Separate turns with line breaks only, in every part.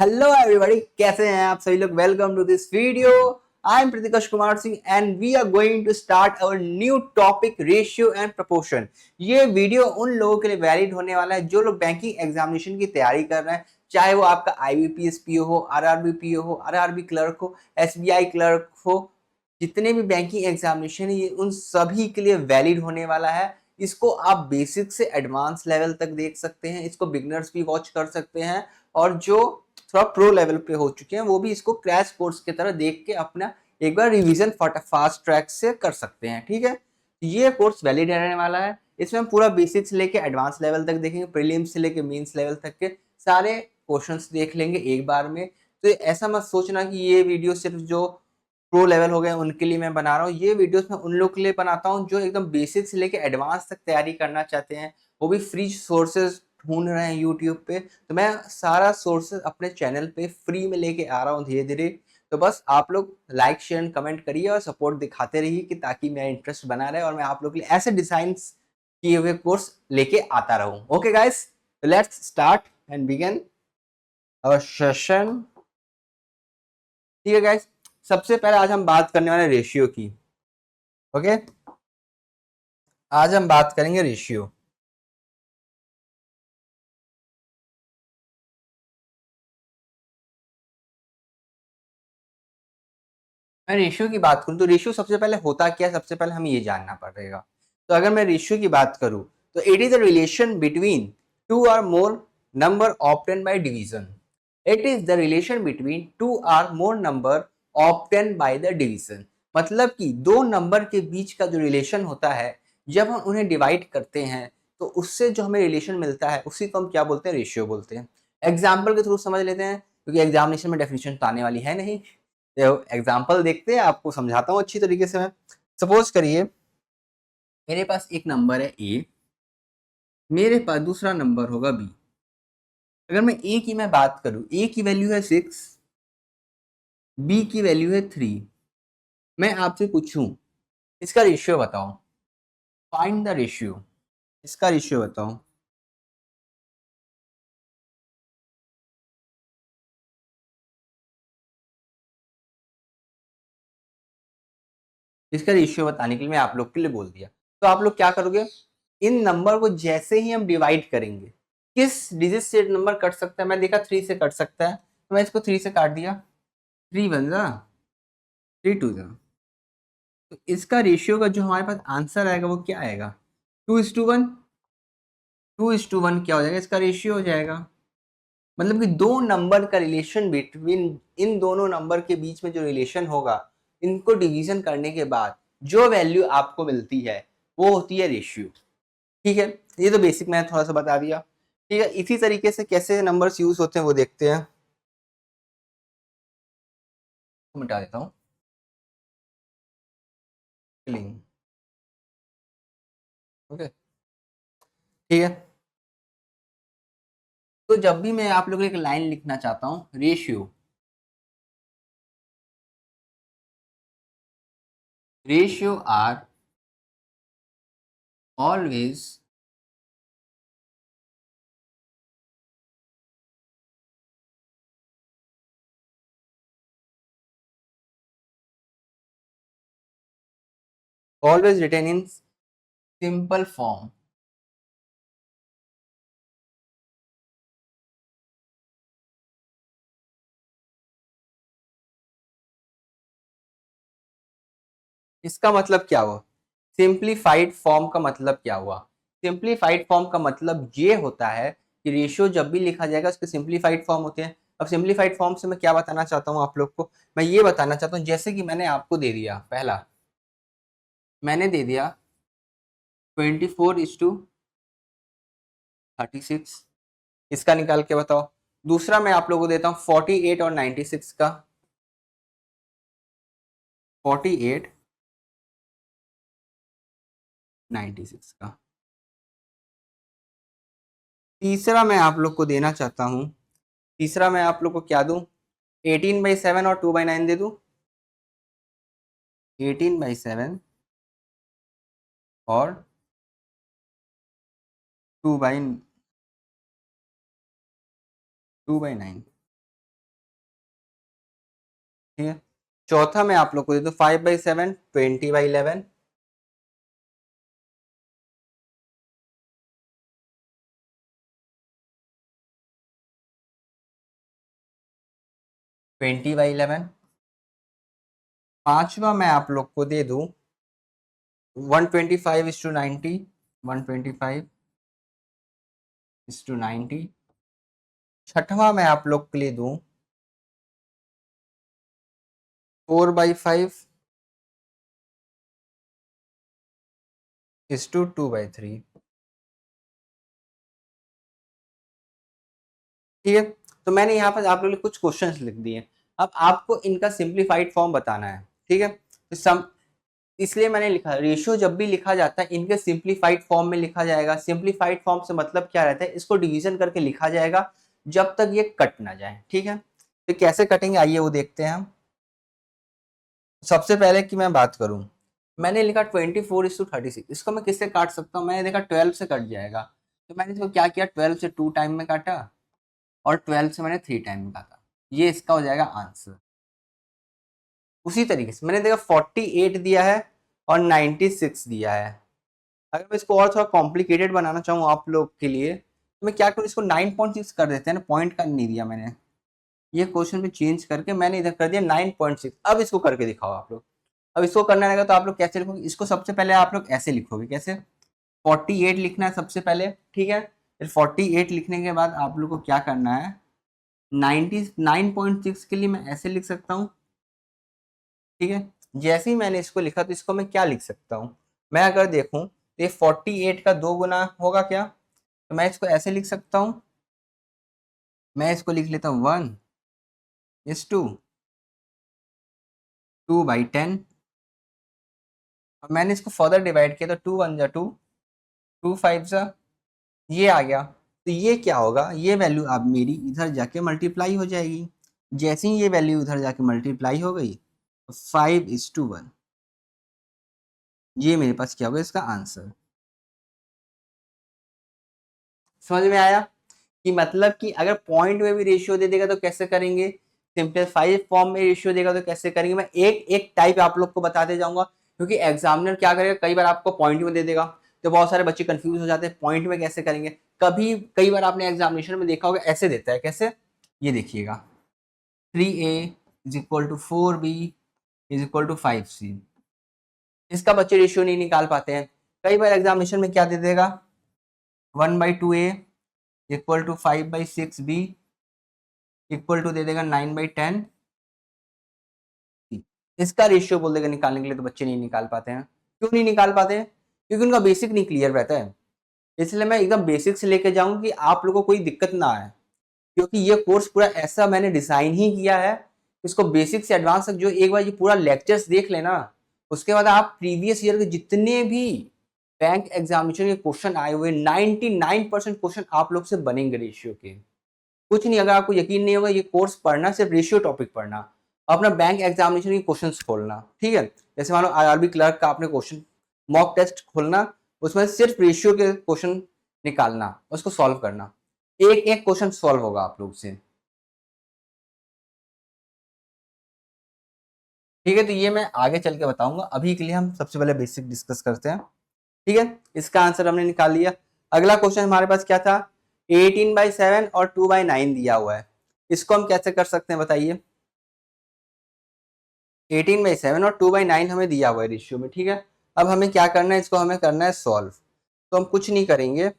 Hello everybody, कैसे हैं आप सभी लोग। Welcome to this video. I am Prateeksh Kumar Singh and we are going to start our new topic, ratio and proportion. ये video उन लोगों के लिए वैलिड होने वाला है जो लोग बैंकिंग एग्जामिनेशन की तैयारी कर रहे हैं, चाहे वो आपका आईबीपीएस पीओ हो, आरआरबी पीओ हो, आरआरबी क्लर्क हो, एसबीआई क्लर्क हो। जितने भी बैंकिंग एग्जामिनेशन है ये उन सभी के लिए वैलिड होने वाला है। इसको आप बेसिक से एडवांस लेवल तक देख सकते हैं, इसको बिगनर्स भी वॉच कर सकते हैं, और जो थोड़ा प्रो लेवल पे हो चुके हैं वो भी इसको क्रैश कोर्स की तरह देख के अपना एक बार रिवीजन फास्ट ट्रैक से कर सकते हैं। ठीक है, ये कोर्स वैलिड रहने वाला है। इसमें हम पूरा बेसिक से लेके एडवांस लेवल तक देखेंगे, प्रीलिम्स से लेके मेंस लेवल तक के सारे क्वेश्चंस देख लेंगे एक बार में। तो ऐसा मत सोचना कि ये वीडियो सिर्फ जो प्रो लेवल हो गए उनके लिए मैं बना रहा हूँ। ये वीडियोस मैं उन लोग के लिए बनाता हूँ जो एकदम बेसिक से लेके एडवांस तक तैयारी करना चाहते हैं, वो भी फ्री सोर्सेज ढूंढ रहे हैं यूट्यूब पे। तो मैं सारा सोर्सेज अपने चैनल पे फ्री में लेके आ रहा हूँ धीरे धीरे। तो बस आप लोग लाइक शेयर एंड कमेंट करिए और सपोर्ट दिखाते रहिए कि ताकि मेरा इंटरेस्ट बना रहे और मैं आप लोग के लिए ऐसे डिजाइन किए हुए कोर्स लेके आता रहूँ। Okay guys, let's start and begin our session. ठीक है गाइस, सबसे पहले आज हम बात करने वाले रेशियो की। ओके, आज हम बात करेंगे रेशियो। मैं रेशियो की बात करूं तो रेशियो सबसे पहले होता क्या है, सबसे पहले हमें ये जानना पड़ेगा। तो अगर मैं रेशियो की बात करूं तो it is the relation between two or more number obtain by division. It is the relation between two or more number obtain by the division. मतलब कि दो नंबर के बीच का जो रिलेशन होता है, जब हम उन्हें डिवाइड करते हैं तो उससे जो हमें रिलेशन मिलता है उसी को हम क्या बोलते हैं, रेशियो बोलते हैं। एग्जाम्पल के थ्रू समझ लेते हैं, क्योंकि एग्जामिनेशन में डेफिनेशन तो आने वाली है नहीं। एग्जाम्पल देखते हैं, आपको समझाता हूँ अच्छी तरीके से मैं। सपोज करिए मेरे पास एक नंबर है ए, मेरे पास दूसरा नंबर होगा बी। अगर मैं ए की मैं बात करूं, ए की वैल्यू है 6, बी की वैल्यू है 3। मैं आपसे पूछूं इसका रेशियो बताओ, फाइंड द रेशियो, इसका रेशियो बताओ। इसका रेशियो बताने के लिए मैं आप लोग के लिए बोल दिया। तो आप लोग क्या करोगे, इन नंबर को जैसे ही हम डिवाइड करेंगे, किस डिजिट से नंबर कट सकता है, मैं देखा 3 से कट सकता है तो मैं इसको 3 से काट दिया। 3 बन जा, 3 टू जा। तो इसका रेशियो का जो हमारे पास आंसर आएगा वो क्या आएगा, 2:1। 2:1 क्या हो जाएगा, इसका रेशियो हो जाएगा। मतलब कि दो नंबर का रिलेशन बिटवीन, इन दोनों नंबर के बीच में जो रिलेशन होगा, इनको डिवीजन करने के बाद जो वैल्यू आपको मिलती है वो होती है रेशियो। ठीक है, ये तो बेसिक मैंने थोड़ा सा बता दिया। ठीक है, इसी तरीके से कैसे नंबर्स यूज होते हैं वो देखते हैं। मिटा देता हूँ। ओके, ठीक है। तो जब भी मैं आप लोगों को एक लाइन लिखना चाहता हूँ, ratio, ratio are always always written in simple form। इसका मतलब क्या हुआ, सिंप्लीफाइड फॉर्म का मतलब क्या हुआ। सिंप्लीफाइड फॉर्म का मतलब ये होता है कि रेशियो जब भी लिखा जाएगा उसके सिंप्लीफाइड फॉर्म होते हैं। अब सिंप्लीफाइड फॉर्म से मैं क्या बताना चाहता हूँ आप लोग को, मैं ये बताना चाहता हूँ जैसे कि मैंने आपको दे दिया, पहला मैंने दे दिया 24:36, इसका निकाल के बताओ। दूसरा मैं आप लोगों को देता हूँ 48 और 96 का, 48 96 का। तीसरा मैं आप लोग को देना चाहता हूँ, तीसरा मैं आप लोग को क्या दूं, 18/7 और 2/9 दे दूं। 18/7 और 2/9। ठीक है। चौथा मैं आप लोग को दे दूं 5/7, 20/11, 20/11। पांचवा मैं आप लोग को दे दूं 125:90, 125:90। छठवां मैं आप लोग के लिए दूं 4/5:2/3। ठीक है। तो मैंने यहाँ पर आप लोगों के लिए कुछ क्वेश्चंस लिख दिए। अब आपको इनका सिंप्लीफाइड फॉर्म बताना है। ठीक है। तो सम इसलिए मैंने लिखा रेशियो जब भी लिखा जाता है इनके सिंप्लीफाइड फॉर्म में लिखा जाएगा। सिंप्लीफाइड फॉर्म से मतलब क्या रहता है, इसको डिवीजन करके लिखा जाएगा जब तक ये कट ना जाए। ठीक है। तो कैसे कटेंगे आइए वो देखते हैं हम। सबसे पहले की मैं बात करूं, मैंने लिखा 24:36। इसको मैं किससे काट सकता हूँ, मैंने देखा 12 से कट जाएगा। तो मैंने इसको क्या किया, 12 से 2 टाइम में काटा और 12 से मैंने 3 टाइम में काटा। ये इसका हो जाएगा आंसर। उसी तरीके से मैंने देखा 48 दिया है और 96 दिया है। अगर मैं इसको और थोड़ा कॉम्प्लिकेटेड बनाना चाहूँ आप लोग के लिए तो मैं क्या करूँ, इसको 9.6 कर देते हैं ना, पॉइंट का नहीं दिया मैंने। ये क्वेश्चन में चेंज करके मैंने इधर कर दिया 9.6। अब इसको करके दिखाओ आप लोग। अब इसको करना रहेगा तो आप लोग कैसे लिखोगे, इसको सबसे पहले आप लोग ऐसे लिखोगे, कैसे 48 लिखना है सबसे पहले। ठीक है। फिर 48 लिखने के बाद आप लोग को क्या करना है, 99.6 के लिए मैं ऐसे लिख सकता हूँ। ठीक है। जैसे ही मैंने इसको लिखा तो इसको मैं क्या लिख सकता हूँ, मैं अगर देखूं तो ये 48 का 2 गुना होगा क्या, तो मैं इसको ऐसे लिख सकता हूँ। मैं इसको लिख लेता हूँ 1:2/10। और मैंने इसको फर्दर डिवाइड किया तो 2 1 जा 2, 2 5 जा, ये आ गया। तो ये क्या होगा, ये वैल्यू अब मेरी इधर जाके मल्टीप्लाई हो जाएगी। जैसे ही ये वैल्यू इधर जाके मल्टीप्लाई हो गई तो 5:1, ये मेरे पास क्या होगा इसका आंसर। समझ में आया कि मतलब कि अगर पॉइंट में भी रेशियो दे देगा तो कैसे करेंगे, सिंपलीफाइड फॉर्म में रेशियो देगा तो कैसे करेंगे, मैं एक एक टाइप आप लोग को बताते जाऊंगा। क्योंकि एग्जामिनर क्या करेगा, कई बार आपको पॉइंट में दे देगा तो बहुत सारे बच्चे कंफ्यूज हो जाते हैं पॉइंट में कैसे करेंगे। कभी कई बार आपने एग्जामिनेशन में देखा होगा ऐसे देता है, कैसे, ये देखिएगा 3a = 4b = 5c। इसका बच्चे रेशियो नहीं निकाल पाते हैं। कई बार एग्जामिनेशन में क्या दे देगा, 1/2a = 5/6b दे देगा 9/10। इसका रेशियो बोल देगा निकालने के लिए, तो बच्चे नहीं निकाल पाते हैं। क्यों नहीं निकाल पाते हैं, क्योंकि उनका बेसिक नहीं क्लियर रहता है। इसलिए मैं एकदम बेसिक से लेके जाऊंगा कि आप लोगों को कोई दिक्कत ना आए। क्योंकि ये कोर्स पूरा ऐसा मैंने डिजाइन ही किया है, इसको बेसिक से एडवांस तक जो एक बार ये पूरा लेक्चर्स देख लेना, उसके बाद आप प्रीवियस ईयर के जितने भी बैंक एग्जामिनेशन के क्वेश्चन आए हुए 99% क्वेश्चन आप लोग से बनेंगे रेशियो के। कुछ नहीं, अगर आपको यकीन नहीं होगा ये कोर्स पढ़ना, सिर्फ रेशियो टॉपिक पढ़ना, अपना बैंक एग्जामिनेशन के क्वेश्चंस खोलना। ठीक है। जैसे मान लो आरआरबी क्लर्क का आपने क्वेश्चन मॉक टेस्ट खोलना, उसमें सिर्फ रेशियो के क्वेश्चन निकालना, उसको सॉल्व करना, एक एक क्वेश्चन सॉल्व होगा आप लोग से। ठीक है। तो ये मैं आगे चल के बताऊंगा, अभी के लिए हम सबसे पहले बेसिक डिस्कस करते हैं। ठीक है। इसका आंसर हमने निकाल लिया। अगला क्वेश्चन हमारे पास क्या था, 18/7 और 2/9 दिया हुआ है। इसको हम कैसे कर सकते हैं बताइए। 18/7 और 2/9 हमें दिया हुआ है रेशियो में। ठीक है। अब हमें क्या करना है, इसको हमें करना है सॉल्व। तो हम कुछ नहीं करेंगे,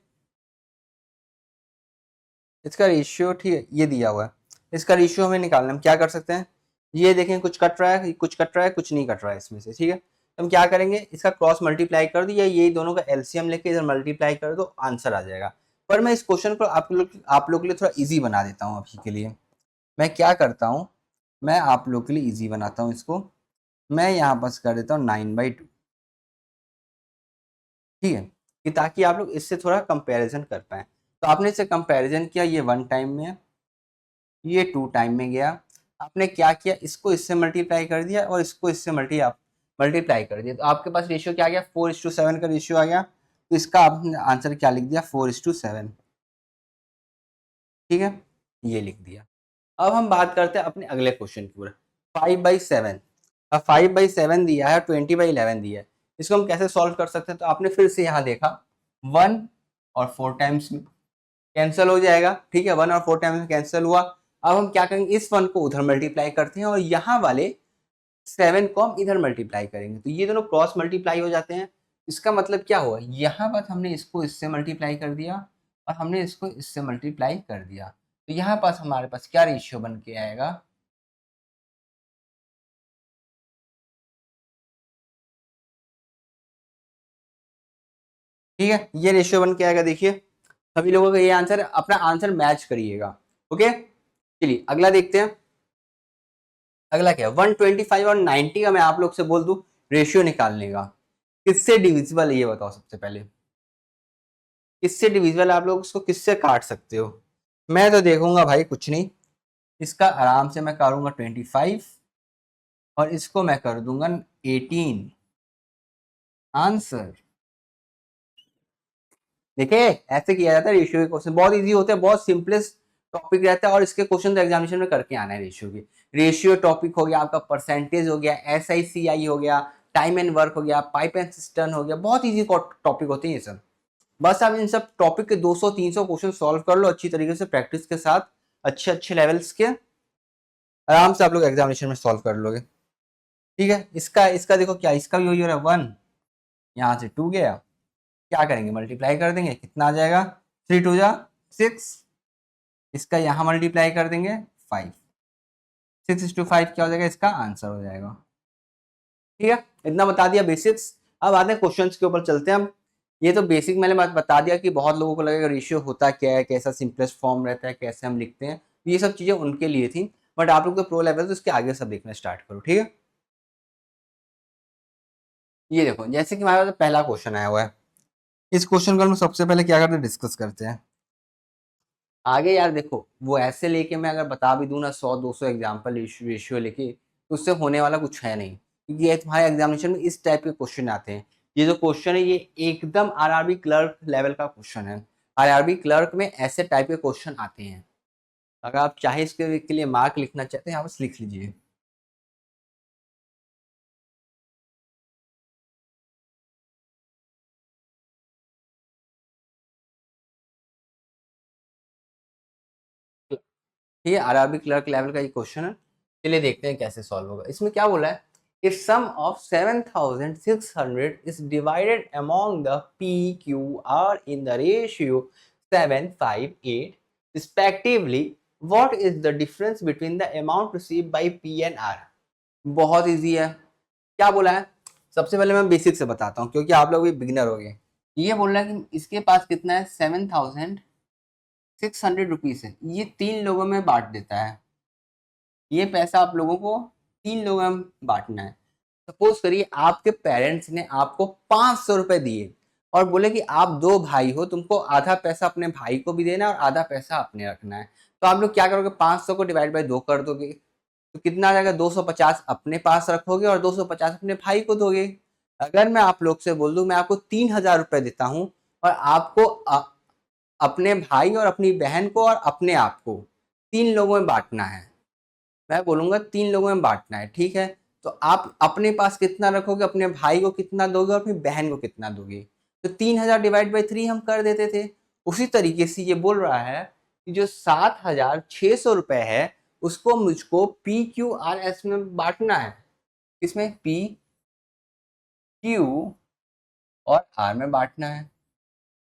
इसका रेशियो, ठीक है, ये दिया हुआ है, इसका रेशियो हमें निकालना है। हम क्या कर सकते हैं, ये देखें कुछ कट रहा है, कुछ कट रहा है, कुछ नहीं कट रहा है इसमें से। ठीक है। तो हम क्या करेंगे, इसका क्रॉस मल्टीप्लाई कर दो या ये दोनों का एलसीएम लेके इधर मल्टीप्लाई कर दो, आंसर आ जाएगा। पर मैं इस क्वेश्चन को आप लोग के लिए थोड़ा इजी बना देता हूँ अभी के लिए। मैं क्या करता हूँ, मैं आप लोग के लिए इजी बनाता हूँ इसको। मैं यहाँ पास कर देता हूँ 9/2। ठीक है, कि ताकि आप लोग इससे थोड़ा कंपैरिजन कर पाए। तो आपने इससे कंपैरिजन किया, ये 1 टाइम में है, ये 2 टाइम में गया। आपने क्या किया, इसको इससे मल्टीप्लाई कर दिया और इसको इससे मल्टीप्लाई कर दिया, तो आपके पास रेशियो क्या आ गया, 4:7 का रेशियो आ गया। तो इसका आपने आंसर क्या लिख दिया, 4:7। ठीक है, ये लिख दिया। अब हम बात करते हैं अपने अगले क्वेश्चन की ओर। 5/7, अब 5/7 दिया है, 20/11 दिया है, इसको हम कैसे सॉल्व कर सकते हैं? तो आपने फिर से यहाँ देखा 1 और 4 टाइम्स में कैंसिल हो जाएगा, ठीक है, 1 और 4 टाइम्स में कैंसिल हुआ। अब हम क्या करेंगे, इस 1 को उधर मल्टीप्लाई करते हैं और यहाँ वाले 7 को हम इधर मल्टीप्लाई करेंगे, तो ये दोनों क्रॉस मल्टीप्लाई हो जाते हैं। इसका मतलब क्या हुआ, यहाँ पर हमने इसको इससे मल्टीप्लाई कर दिया और हमने इसको इससे मल्टीप्लाई कर दिया, तो यहाँ पास हमारे पास क्या रेशियो बन के आएगा, ठीक है, ये रेशियो बन के आएगा। देखिए सभी लोगों का ये आंसर है, अपना आंसर मैच करिएगा। ओके, चलिए अगला देखते हैं। अगला क्या है, 125 और 90 का मैं आप लोग से बोल दूं रेशियो निकालने का, किससे डिविजिबल है ये बताओ सबसे पहले, किससे डिविजिबल, आप लोग इसको किससे काट सकते हो? मैं तो देखूंगा भाई कुछ नहीं, इसका आराम से मैं करूंगा 25 और इसको मैं कर दूंगा 18। आंसर देखिए ऐसे किया जाता है रेशियो के क्वेश्चन, बहुत इजी होते हैं, बहुत सिंपलेस्ट टॉपिक रहता है और इसके क्वेश्चन तो एग्जामिनेशन में करके आना है। रेशियो के, रेशियो टॉपिक हो गया आपका, परसेंटेज हो गया, SICI हो गया, टाइम एंड वर्क हो गया, पाइप एंड सिस्टम हो गया, बहुत इजी टॉपिक होते हैं ये सब। बस आप इन सब टॉपिक के 200-300 क्वेश्चन सॉल्व कर लो अच्छी तरीके से प्रैक्टिस के साथ, अच्छे अच्छे लेवल्स के, आराम से आप लोग एग्जामिनेशन में सॉल्व कर लोगे। ठीक है, इसका इसका देखो क्या, इसका भी वही हो रहा है 1, यहाँ से 2 गया, क्या करेंगे मल्टीप्लाई कर देंगे, कितना आ जाएगा 3×2 = 6, इसका यहाँ मल्टीप्लाई कर देंगे 5, 6:5 क्या हो जाएगा, इसका आंसर हो जाएगा। ठीक है, इतना बता दिया बेसिक्स। अब आते हैं क्वेश्चंस के ऊपर चलते हैं हम। ये तो बेसिक मैंने बता दिया कि बहुत लोगों को लगेगा रेशियो होता क्या है, कैसा सिंपलेस्ट फॉर्म रहता है, कैसे हम लिखते हैं, ये सब चीजें उनके लिए थी, बट आप लोग तो प्रो लेवल तो इसके आगे सब देखना स्टार्ट करो। ठीक है, ये देखो जैसे कि हमारे पास पहला क्वेश्चन आया हुआ है, इस क्वेश्चन को हम सबसे पहले क्या करते हैं, डिस्कस करते हैं। आगे यार देखो वो ऐसे लेके मैं अगर बता भी दूं ना 100-200 एग्जाम्पल रेशियो लेके, तो उससे होने वाला कुछ है नहीं, क्योंकि ये तुम्हारे एग्जामिनेशन में इस टाइप के क्वेश्चन आते हैं। ये जो क्वेश्चन है ये एकदम आरआरबी क्लर्क लेवल का क्वेश्चन है, आरआरबी क्लर्क में ऐसे टाइप के क्वेश्चन आते हैं। अगर आप चाहे इसके लिए मार्क लिखना चाहते हैं, यहाँ बस लिख लीजिए। ठीक है, आरआरबी क्लर्क लेवल का ये क्वेश्चन है, चलिए देखते हैं कैसे सॉल्व होगा। इसमें क्या बोला है, if sum of 7600 is divided among the PQR in the ratio 7:5:8 respectively, what is the difference between the amount received by P and R? बहुत इजी है, क्या बोला है, सबसे पहले मैं बेसिक से बताता हूँ क्योंकि आप लोग भी बिगिनर हो गए। ये बोल रहा है कि इसके पास कितना है, 7600 रुपीज है, ये 3 लोगों में बांट देता है, ये पैसा आप लोगों को 3 लोगों में बांटना है। सपोज करिए आपके पेरेंट्स ने आपको 500 रुपए दिए और बोले कि आप 2 भाई हो, तुमको आधा पैसा अपने भाई को भी देना है और आधा पैसा अपने रखना है। तो आप लोग क्या करोगे, 500 को डिवाइड बाई 2 कर दोगे, तो कितना आ जाएगा, 250 अपने पास रखोगे और 250 अपने भाई को दोगे। अगर मैं आप लोग से बोल दूं मैं आपको 3000 रुपए देता हूं और आपको अपने भाई और अपनी बहन को और अपने आप को 3 लोगों में बांटना है, मैं बोलूंगा 3 लोगों में बांटना है, ठीक है, तो आप अपने पास कितना रखोगे, अपने भाई को कितना दोगे और अपनी बहन को कितना दोगे, तो 3000/3 हम कर देते थे। उसी तरीके से ये बोल रहा है कि जो 7600 रुपए है उसको मुझको PQRS में बांटना है, इसमें PQ और R में बांटना है।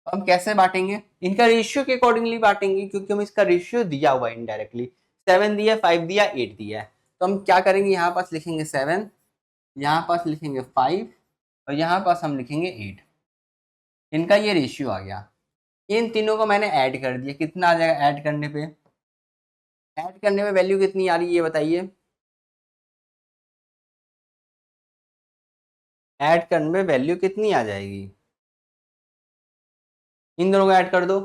तो हम कैसे बांटेंगे, इनका रेशियो के अकॉर्डिंगली बांटेंगे, क्योंकि हम इसका रेशियो दिया हुआ है इनडायरेक्टली, 7 दिया, 5 दिया, 8 दिया है, तो हम क्या करेंगे, यहाँ पास लिखेंगे 7, यहाँ पास लिखेंगे 5 और यहाँ पास हम लिखेंगे 8, इनका ये रेशियो आ गया। इन तीनों को मैंने ऐड कर दिया, कितना आ जाएगा ऐड करने पे, ऐड करने में वैल्यू कितनी आ रही है ये बताइए, ऐड करने में वैल्यू कितनी आ जाएगी, इन दोनों को ऐड कर दो,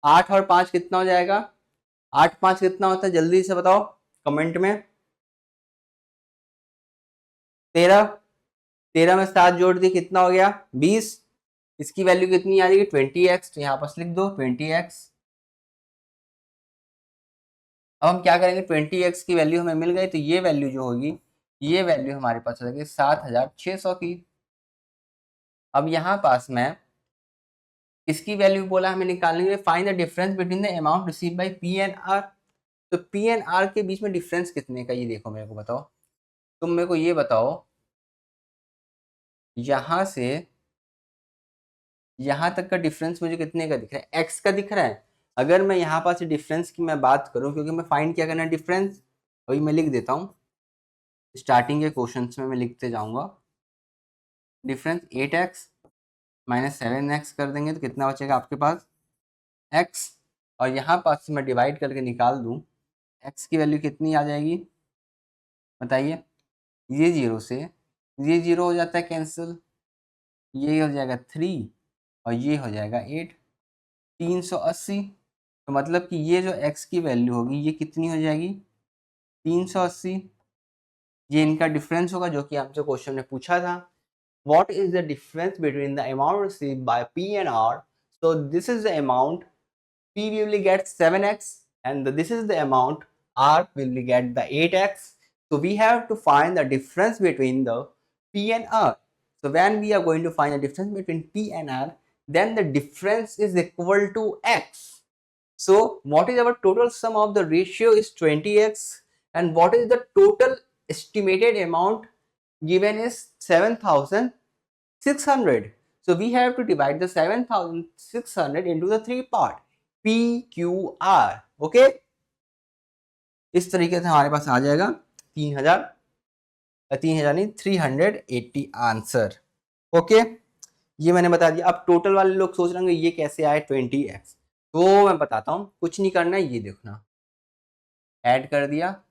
8 और 5 कितना हो जाएगा, 8×5 कितना होता है जल्दी से बताओ कमेंट में, 13, 13 में 7 जोड़ दी कितना हो गया 20, इसकी वैल्यू कितनी आ जाएगी 20x, तो यहाँ पर लिख दो 20x। अब हम क्या करेंगे, 20x की वैल्यू हमें मिल गई, तो ये वैल्यू जो होगी, ये वैल्यू हमारे पास हो जाएगी 7600 की। अब यहाँ पास में इसकी वैल्यू बोला हमें निकालने के लिए, find the difference between the amount receive by P and R. तो पी एंड आर के बीच में डिफरेंस कितने का, ये देखो मेरे को बताओ, तुम मेरे को ये बताओ, यहाँ से यहाँ तक का डिफरेंस मुझे कितने का दिख रहा है, एक्स का दिख रहा है। अगर मैं यहाँ पास डिफरेंस की मैं बात करूँ, क्योंकि मैं फाइंड क्या करना है डिफरेंस, वही मैं लिख देता हूँ, स्टार्टिंग के क्वेश्चंस में मैं लिखते जाऊँगा। डिफरेंस 8x माइनस 7x कर देंगे तो कितना बचेगा आपके पास x, और यहाँ पास मैं डिवाइड करके निकाल दूँ, x की वैल्यू कितनी आ जाएगी बताइए। ये 0 से ये 0 हो जाता है कैंसिल, ये हो जाएगा 3 और ये हो जाएगा 8, 380। तो मतलब कि ये जो x की वैल्यू होगी ये कितनी हो जाएगी 380। ये इनका डिफरेंस होगा जो कि हमसे क्वेश्चन ने पूछा था, what is the difference between the amount received by P and R? So this is the amount, P will get 7x and this is the amount R will get the 8x. So we have to find the difference between the P and R. So when we are going to find the difference between P and R, then the difference is equal to x. So what is our total sum of the ratio is 20x, and what is the total estimated amount given is 7600. So we have to divide the 7600 into the three part P, Q, R. Okay, इस तरीके से हमारे पास आ जाएगा 3000 नहीं 380 answer. Okay, ये मैंने बता दिया। अब टोटल वाले लोग सोच रहे होंगे ये कैसे आए 20x, तो मैं बताता हूँ, कुछ नहीं करना है, ये देखना, ऐड कर दिया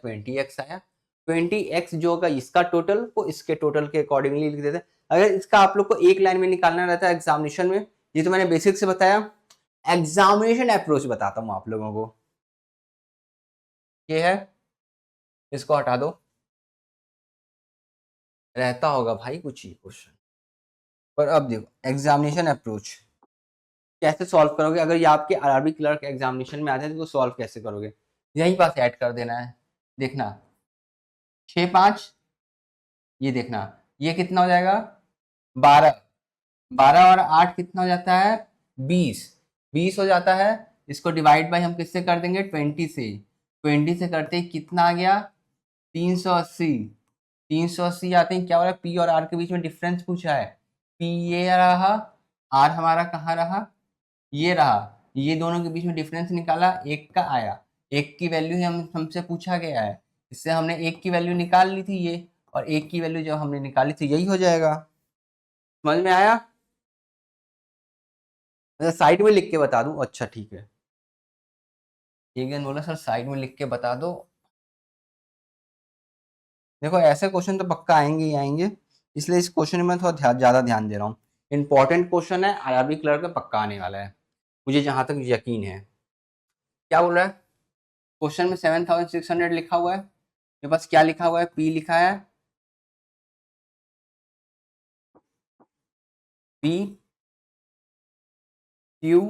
20x आया। 20x जो होगा इसका टोटल वो इसके टोटल के अकॉर्डिंगली लिख देते हैं। अगर इसका आप लोग को एक लाइन में निकालना रहता है एग्जामिनेशन में, ये तो मैंने बेसिक से बताया, एग्जामिनेशन अप्रोच बताता हूँ आप लोगों को। ये है, इसको हटा दो, रहता होगा भाई कुछ ही क्वेश्चन, पर अब देखो एग्जामिनेशन अप्रोच कैसे सॉल्व करोगे। अगर ये आपके आरआरबी क्लर्क एग्जामिनेशन में आते हैं तो सॉल्व कैसे करोगे, यहीं पास ऐड कर देना है। देखना 6 5, ये देखना ये कितना हो जाएगा 12, 12 और 8 कितना हो जाता है 20, 20 हो जाता है। इसको डिवाइड बाय हम किससे कर देंगे 20 से, 20 से करते ही कितना आ गया 380, 380 आते हैं। क्या हो रहा है, पी और आर के बीच में डिफरेंस पूछा है, पी ये रहा, आर हमारा कहाँ रहा, ये रहा, ये दोनों के बीच में डिफरेंस निकाला, एक का आया, एक की वैल्यू हमसे पूछा गया है, इससे हमने एक की वैल्यू निकाल ली थी ये, और एक की वैल्यू जब हमने निकाली थी यही हो जाएगा। समझ में आया, मैं साइड में लिख के बता दूं, अच्छा ठीक है, एक दिन बोला सर साइड में लिख के बता दो। देखो ऐसे क्वेश्चन तो पक्का आएंगे ही आएंगे, इसलिए इस क्वेश्चन में थोड़ा ज़्यादा ध्यान दे रहा हूँ। इंपॉर्टेंट क्वेश्चन है, आरआरबी क्लर्क में पक्का आने वाला है, मुझे जहाँ तक यकीन है। क्या बोल रहा है क्वेश्चन में 7600 लिखा हुआ है, मेरे पास क्या लिखा हुआ है, पी लिखा है, पी क्यू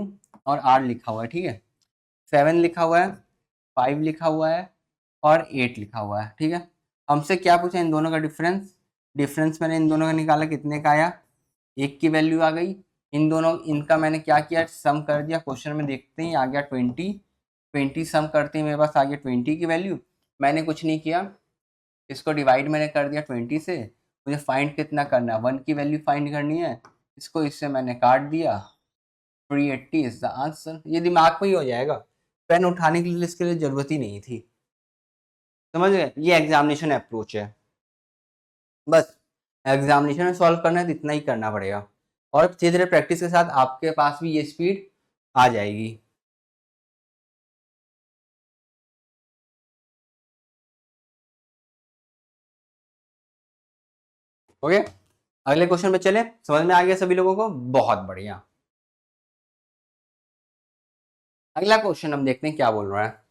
और आर लिखा हुआ है, ठीक है, 7 लिखा हुआ है, 5 लिखा हुआ है और 8 लिखा हुआ है, ठीक है। हमसे क्या पूछा, इन दोनों का डिफरेंस, डिफरेंस मैंने इन दोनों का निकाला, कितने का आया, एक की वैल्यू आ गई, इन दोनों इनका मैंने क्या किया सम कर दिया, क्वेश्चन में देखते ही आ गया 20, 20 सम करते ही मेरे पास आ गया 20 की वैल्यू। मैंने कुछ नहीं किया, इसको डिवाइड मैंने कर दिया 20 से, मुझे फाइंड कितना करना है 1 की वैल्यू फाइंड करनी है, इसको इससे मैंने काट दिया, 380 इज द आंसर। ये दिमाग में ही हो जाएगा, पेन उठाने के लिए इसके लिए जरूरत ही नहीं थी। समझ गए, ये एग्जामिनेशन अप्रोच है, बस एग्जामिनेशन में सॉल्व करना है तो इतना ही करना पड़ेगा, और धीरे धीरे प्रैक्टिस के साथ आपके पास भी ये स्पीड आ जाएगी। ओके, अगले क्वेश्चन पे चले, समझ में आ गया सभी लोगों को, बहुत बढ़िया। अगला क्वेश्चन हम देखते हैं क्या बोल रहा है।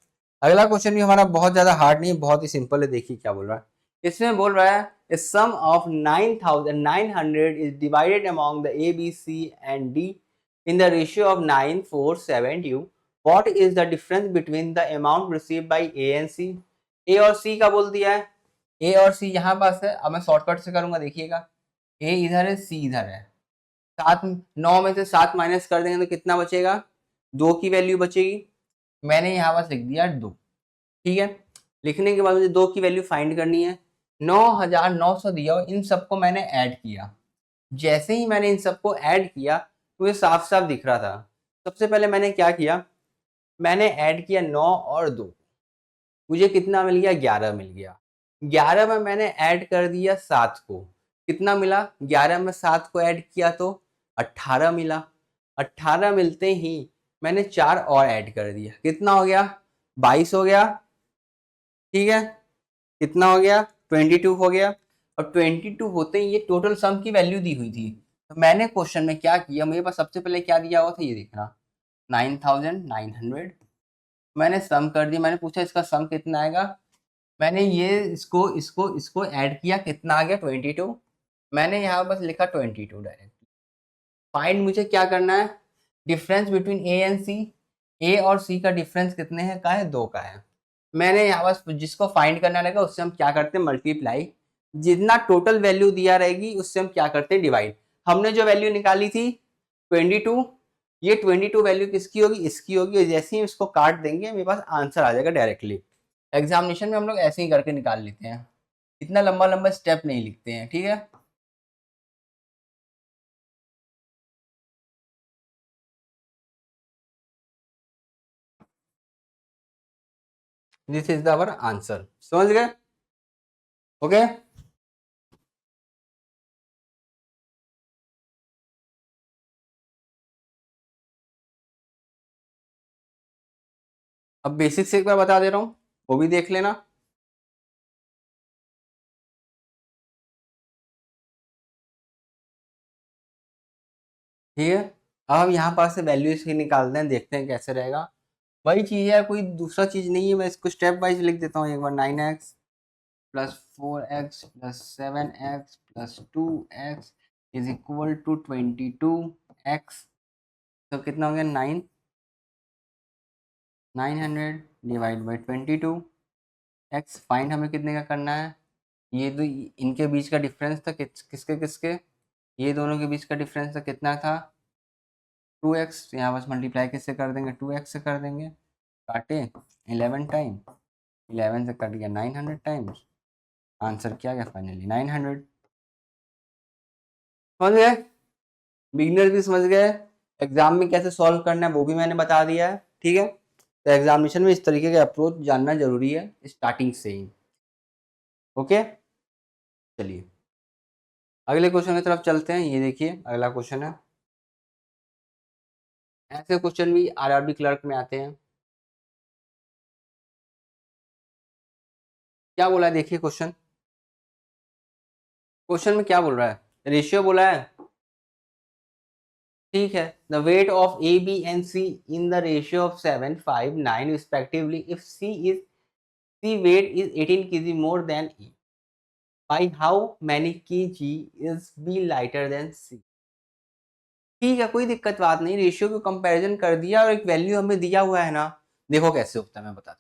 अगला क्वेश्चन भी हमारा बहुत ज्यादा हार्ड नहीं, बहुत ही सिंपल है, देखिए क्या बोल रहा है। इसमें बोल रहा है a sum of 9900 is divided among the A, B, C and D in the ratio of 9, 4, 7 2. What is the difference between the amount receive by A and C. A और सी का बोल दिया है, ए और सी यहाँ पास है। अब मैं शॉर्टकट से करूंगा, देखिएगा ए इधर है, सी इधर है। 7, 9 में से 7 माइनस कर देंगे तो कितना बचेगा, 2 की वैल्यू बचेगी। मैंने यहाँ पास लिख दिया 2। ठीक है, लिखने के बाद मुझे 2 की वैल्यू फाइंड करनी है। 9900 दिया और इन सबको मैंने ऐड किया। जैसे ही मैंने इन सबको ऐड किया मुझे साफ साफ दिख रहा था। सबसे पहले मैंने क्या किया, मैंने ऐड किया 9 और 2, मुझे कितना मिल गया, 11 मिल गया। 11 में मैंने ऐड कर दिया 7 को, कितना मिला, 11 में 7 को ऐड किया तो 18 मिला। 18 मिलते ही मैंने 4 और ऐड कर दिया, कितना हो गया, 22 हो गया। ठीक है, कितना हो गया, 22 हो गया। और 22 होते ही ये टोटल सम की वैल्यू दी हुई थी। तो मैंने क्वेश्चन में क्या किया, मेरे पास सबसे पहले क्या दिया हुआ था, ये देखना 9900। मैंने सम कर दिया, मैंने पूछा इसका सम कितना आएगा। मैंने ये इसको इसको इसको ऐड किया, कितना आ गया, 22। मैंने यहाँ बस लिखा 22 डायरेक्ट। फाइंड मुझे क्या करना है, difference between A and C. A और सी का डिफरेंस कितने हैं का है, 2 का है। मैंने यहाँ बस जिसको फाइंड करना रहेगा उससे हम क्या करते हैं, मल्टीप्लाई। जितना टोटल वैल्यू दिया रहेगी उससे हम क्या करते हैं, डिवाइड। हमने जो वैल्यू निकाली थी 22, ये 22 वैल्यू किसकी होगी, इसकी होगी। जैसे ही इसको काट देंगे मेरे पास आंसर आ जाएगा डायरेक्टली। एग्जामिनेशन में हम लोग ऐसे ही करके निकाल लेते हैं, इतना लंबा लंबा स्टेप नहीं लिखते हैं। ठीक है, this is the our answer, समझ गए। ओके, अब बेसिक से एक बार बता दे रहा हूँ, वो भी देख लेना। ठीक है, अब हम यहाँ पास से वैल्यू इसकी निकालते हैं, देखते हैं कैसे रहेगा। वही चीज़ है, कोई दूसरा चीज़ नहीं है। मैं इसको स्टेप वाइज लिख देता हूँ एक बार। 9x plus 4x plus 7x plus 2x is equal to 22x। तो कितना हो गया, 900 डिवाइड बाई 22x। फाइंड हमें कितने का करना है, ये दो इनके बीच का डिफरेंस था, किसके किसके, ये दोनों के बीच का डिफरेंस था, कितना था, 2x। यहाँ बस मल्टीप्लाई किससे कर देंगे, 2x से कर देंगे। काटे 11 टाइम, 11 से कट गया 900 टाइम्स। आंसर क्या गया फाइनली, 900। समझ गए, बिगिनर भी समझ गए। एग्जाम में कैसे सॉल्व करना है वो भी मैंने बता दिया है। ठीक है, तो एग्जामिनेशन में इस तरीके के अप्रोच जानना जरूरी है स्टार्टिंग से ही। ओके, चलिए अगले क्वेश्चन की तरफ चलते हैं। ये देखिए अगला क्वेश्चन है, ऐसे क्वेश्चन भी आरआरबी क्लर्क में आते हैं। क्या बोला है, देखिए क्वेश्चन, क्वेश्चन में क्या बोल रहा है, रेशियो बोला है। ठीक है, the weight of A B and C in the ratio of 7, 5, 9 respectively if C weight is 18 kg more than A, by how many kg is B lighter than C. ठीक है, कोई दिक्कत बात नहीं, रेशियो को कंपैरिजन कर दिया और एक वैल्यू हमें दिया हुआ है ना। देखो कैसे होता है, मैं बताता हूँ।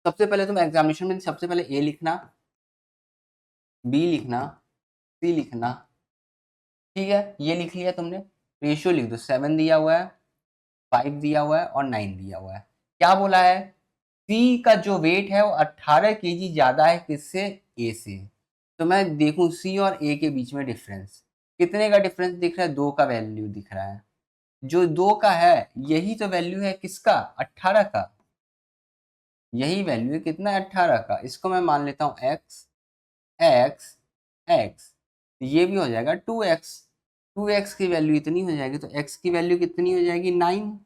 सबसे पहले तुम एग्जामिनेशन में सबसे पहले ए लिखना, बी लिखना, सी लिखना। ठीक है, ये लिख लिया तुमने, रेशियो लिख दो। 7 दिया हुआ है, 5 दिया हुआ है और 9 दिया हुआ है। क्या बोला है, सी का जो वेट है वो 18 kg ज्यादा है किससे, ए से। तो मैं देखूं सी और ए के बीच में डिफरेंस, कितने का डिफरेंस दिख रहा है, 2 का वैल्यू दिख रहा है। जो 2 का है यही तो वैल्यू है किसका, 18 का। यही वैल्यू है कितना, 18 का। इसको मैं मान लेता हूँ x, x, x। ये भी हो जाएगा 2x। 2x की वैल्यू इतनी हो जाएगी तो x की वैल्यू कितनी हो जाएगी, 9।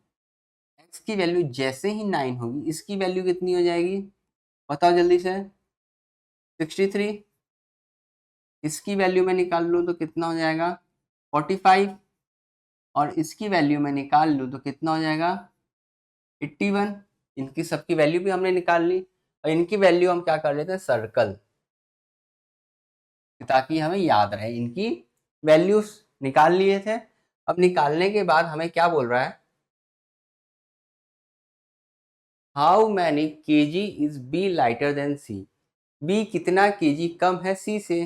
x की वैल्यू जैसे ही 9 होगी इसकी वैल्यू कितनी हो जाएगी, बताओ जल्दी से, 63। इसकी वैल्यू मैं निकाल लूँ तो कितना हो जाएगा, 45। और इसकी वैल्यू मैं निकाल लूँ तो कितना हो जाएगा, 81। इनकी सबकी वैल्यू भी हमने निकाल ली और इनकी वैल्यू हम क्या कर लेते हैं, सर्कल, ताकि हमें याद रहे। इनकी वैल्यूज निकाल लिए थे। अब निकालने के बाद हमें क्या बोल रहा है, how many kg is B lighter than C, B कितना केजी कम है सी से,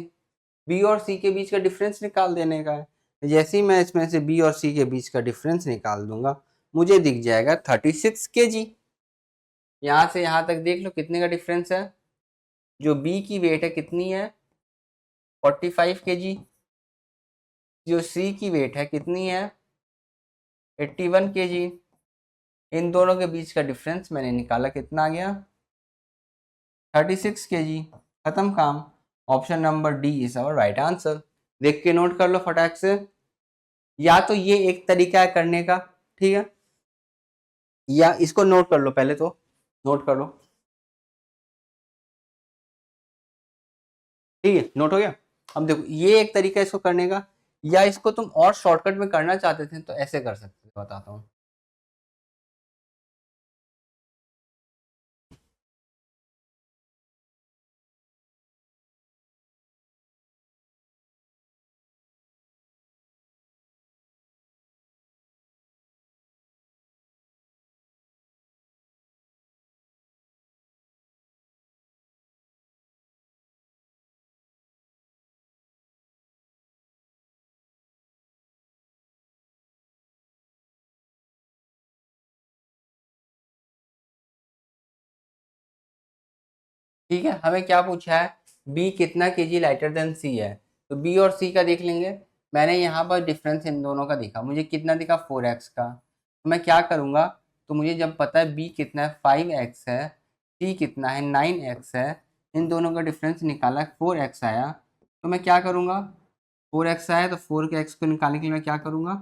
बी और सी के बीच का डिफरेंस निकाल देने का है। जैसे ही मैं इसमें से बी और सी के बीच का डिफरेंस निकाल दूंगा मुझे दिख जाएगा 36 केजी। यहाँ से यहाँ तक देख लो कितने का डिफरेंस है, जो बी की वेट है कितनी है 45 केजी, जो सी की वेट है कितनी है 81 केजी। इन दोनों के बीच का डिफरेंस मैंने निकाला कितना आ गया 36 केजी। खत्म काम। Option number D is our right answer. देख के नोट कर लो फटाक से। या तो ये एक तरीका है करने का, ठीक है, या इसको नोट कर लो, पहले तो नोट कर लो, ठीक है, नोट हो गया। अब देखो ये एक तरीका है इसको करने का, या इसको तुम और शॉर्टकट में करना चाहते थे तो ऐसे कर सकते हो, बताता हूँ। ठीक है, हमें क्या पूछा है, बी कितना केजी लाइटर देन सी है, तो बी और सी का देख लेंगे। मैंने यहाँ पर डिफरेंस इन दोनों का देखा, मुझे कितना दिखा 4x का, तो मैं क्या करूँगा, तो मुझे जब पता है बी कितना है 5x है, सी कितना है 9x है, इन दोनों का डिफरेंस निकाला 4x आया, तो मैं क्या करूँगा, 4x आया तो 4 के x को निकालने के लिए मैं क्या करूँगा,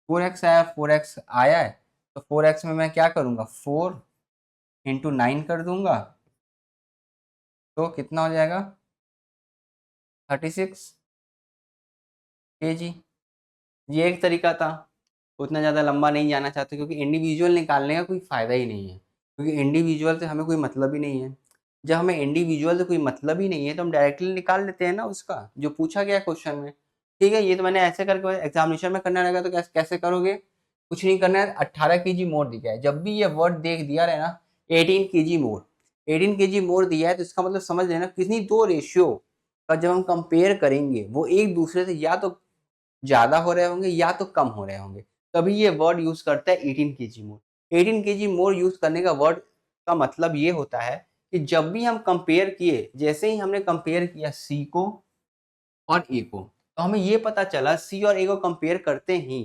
4x आया, 4x आया है तो 4x में मैं क्या करूँगा 4 × 9 कर दूंगा, तो कितना हो जाएगा 36 केजी। ये एक तरीका था। उतना ज़्यादा लंबा नहीं जाना चाहते क्योंकि इंडिविजुअल निकालने का कोई फ़ायदा ही नहीं है, क्योंकि इंडिविजुअल से हमें कोई मतलब ही नहीं है। जब हमें इंडिविजुअल से कोई मतलब ही नहीं है तो हम डायरेक्टली निकाल लेते हैं ना उसका जो पूछा गया क्वेश्चन में। ठीक है, ये तो मैंने ऐसे करके एग्जामिनेशन में करना रहेगा तो कैसे कैसे करोगे, कुछ नहीं करना है, 18 केजी मोर दिया है, जब भी ये वर्ड देख दिया रहे ना 18 केजी मोर, 18 केजी मोर दिया है तो इसका मतलब समझ लेना किसी दो रेशियो का जब हम कंपेयर करेंगे वो एक दूसरे से या तो ज़्यादा हो रहे होंगे या तो कम हो रहे होंगे, तभी ये वर्ड यूज़ करता है 18 केजी मोर। 18 केजी मोर यूज़ करने का वर्ड का मतलब ये होता है कि जब भी हम कंपेयर किए, जैसे ही हमने कंपेयर किया सी को और ए को, तो हमें ये पता चला सी और ए को कंपेयर करते ही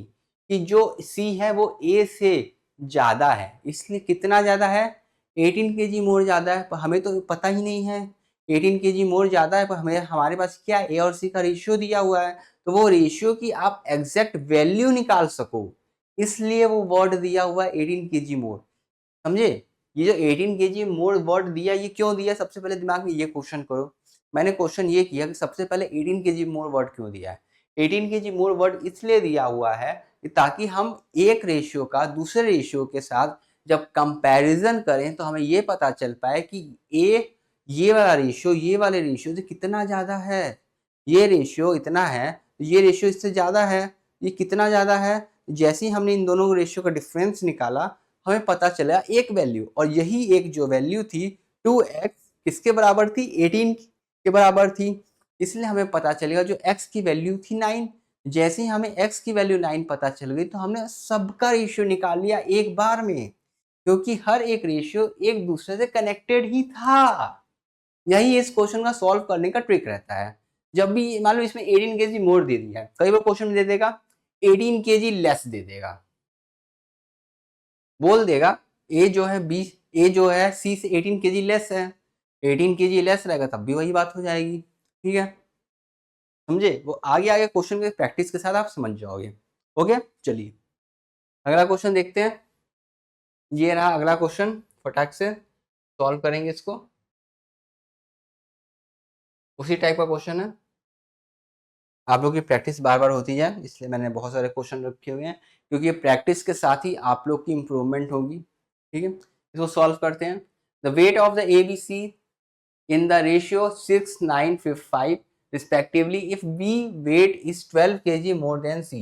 कि जो सी है वो ए से ज़्यादा है। इसलिए कितना ज़्यादा है 18 केजी मोर ज़्यादा है, पर हमें तो पता ही नहीं है 18 केजी मोर ज़्यादा है, पर हमें हमारे पास क्या ए और सी का रेशियो दिया हुआ है, तो वो रेशियो की आप एग्जैक्ट वैल्यू निकाल सको, इसलिए वो वर्ड दिया हुआ है 18 केजी मोर। समझे, ये जो 18 केजी मोर वर्ड दिया ये क्यों दिया, सबसे पहले दिमाग में ये क्वेश्चन करो। मैंने क्वेश्चन ये किया कि सबसे पहले 18 केजी मोर वर्ड क्यों दिया है। 18 केजी मोर वर्ड इसलिए दिया हुआ है कि ताकि हम एक रेशियो का दूसरे रेशियो के साथ जब कंपैरिजन करें तो हमें ये पता चल पाए कि ए ये वाला रेशियो ये वाले रेशियो से कितना ज़्यादा है। ये रेशियो इतना है, ये रेशियो इससे ज़्यादा है, ये कितना ज़्यादा है। जैसे ही हमने इन दोनों रेशियो का डिफरेंस निकाला हमें पता चला एक वैल्यू, और यही एक जो वैल्यू थी 2x किसके बराबर थी 18 के बराबर थी, इसलिए हमें पता चलेगा जो x की वैल्यू थी 9। जैसे ही हमें x की वैल्यू 9 पता चल गई तो हमने सबका रेशियो निकाल लिया एक बार में, क्योंकि हर एक रेशियो एक दूसरे से कनेक्टेड ही था। यही इस क्वेश्चन का सॉल्व करने का ट्रिक रहता है। जब भी मान लो इसमें 18 केजी मोर दे दिया है, कई बार क्वेश्चन में दे देगा 18 केजी लेस दे देगा, बोल देगा ए जो है बी, ए जो है सी से 18 केजी लेस है, 18 केजी लेस रहेगा तब भी वही बात हो जाएगी। ठीक है, समझे, वो आगे आगे क्वेश्चन के प्रैक्टिस के साथ आप समझ जाओगे। ओके, चलिए अगला क्वेश्चन देखते हैं। ये रहा अगला क्वेश्चन, फटाक से सॉल्व करेंगे इसको। उसी टाइप का क्वेश्चन है, आप लोग की प्रैक्टिस बार बार होती जाए इसलिए मैंने बहुत सारे क्वेश्चन रखे हुए हैं, क्योंकि ये प्रैक्टिस के साथ ही आप लोग की इंप्रूवमेंट होगी। ठीक है, इसको सॉल्व करते हैं। The weight of the A B C in the ratio 6, 9, 5 respectively if B weight is 12 kg more than C।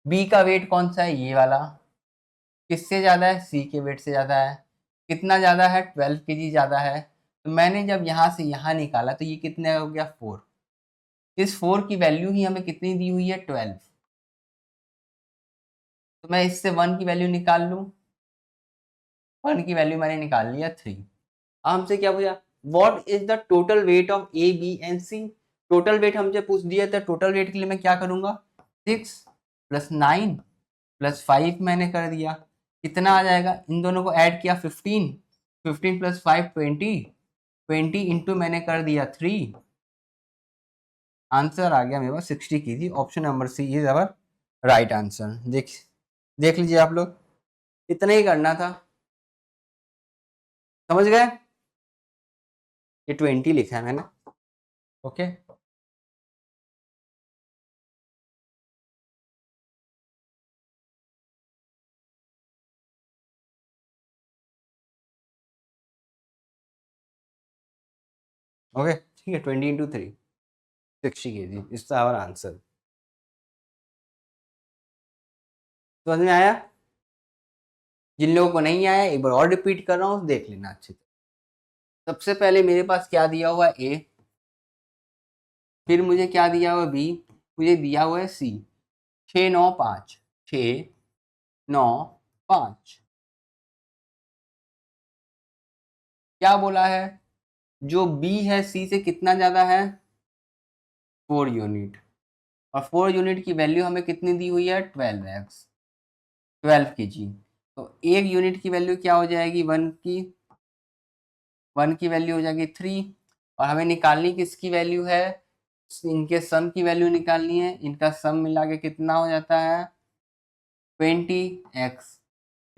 B का वेट कौन सा है, ये वाला, किससे ज़्यादा है, C के वेट से ज़्यादा है। कितना ज़्यादा है, 12 kg ज़्यादा है। तो मैंने जब यहाँ से यहाँ निकाला तो ये कितने हो गया, 4। इस 4 की वैल्यू ही हमें कितनी दी हुई है, 12। तो मैं इससे 1 की वैल्यू निकाल लूँ, 1 की वैल्यू मैंने निकाल लिया 3। हमसे क्या पूछा, what is the total weight of A B and C. Total weight हमसे पूछ दिया था। टोटल वेट के लिए मैं क्या करूंगा, 6 + 9 + 5 मैंने कर दिया। कितना आ जाएगा, इन दोनों को ऐड किया 15, 15 + 5 20, 20 इंटू मैंने कर दिया 3। आंसर आ गया मेरे पास 60 kg। Option number C is our right answer. देख लीजिए आप लोग, इतना ही करना था, समझ गए। ये 20 लिखा है मैंने, ओके। ओके ठीक है, 20 into 3 60 kg is our answer. समझ में आया। जिन लोगों को नहीं आया एक बार और रिपीट कर रहा हूँ, देख लेना अच्छे से। सबसे पहले मेरे पास क्या दिया हुआ है, ए। फिर मुझे क्या दिया हुआ है, बी। मुझे दिया हुआ है सी। 6 9 5, 6 9 5। क्या बोला है, जो बी है सी से कितना ज्यादा है, 4 यूनिट। और 4 यूनिट की वैल्यू हमें कितनी दी हुई है, 12x, 12 kg। तो एक यूनिट की वैल्यू क्या हो जाएगी, 1 की वैल्यू हो जाएगी 3। और हमें निकालनी किसकी वैल्यू है, इनके सम की वैल्यू निकालनी है। इनका सम मिला के कितना हो जाता है, 20x।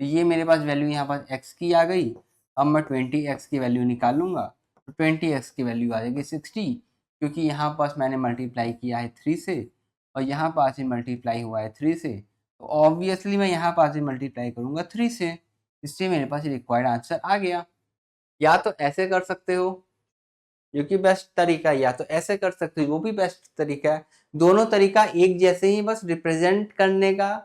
तो ये मेरे पास वैल्यू यहाँ पास x की आ गई। अब मैं 20x की वैल्यू निकालूंगा, तो 20x की वैल्यू आ जाएगी 60, क्योंकि यहाँ पास मैंने मल्टीप्लाई किया है 3 से, और यहाँ पास ही मल्टीप्लाई हुआ है 3 से। तो ऑब्वियसली मैं यहाँ पास ही मल्टीप्लाई करूँगा 3 से। इससे मेरे पास रिक्वायर्ड आंसर आ गया। या तो ऐसे कर सकते हो, जो कि बेस्ट तरीका है, या तो ऐसे कर सकते हो, वो भी बेस्ट तरीका है। दोनों तरीका एक जैसे ही, बस रिप्रेजेंट करने का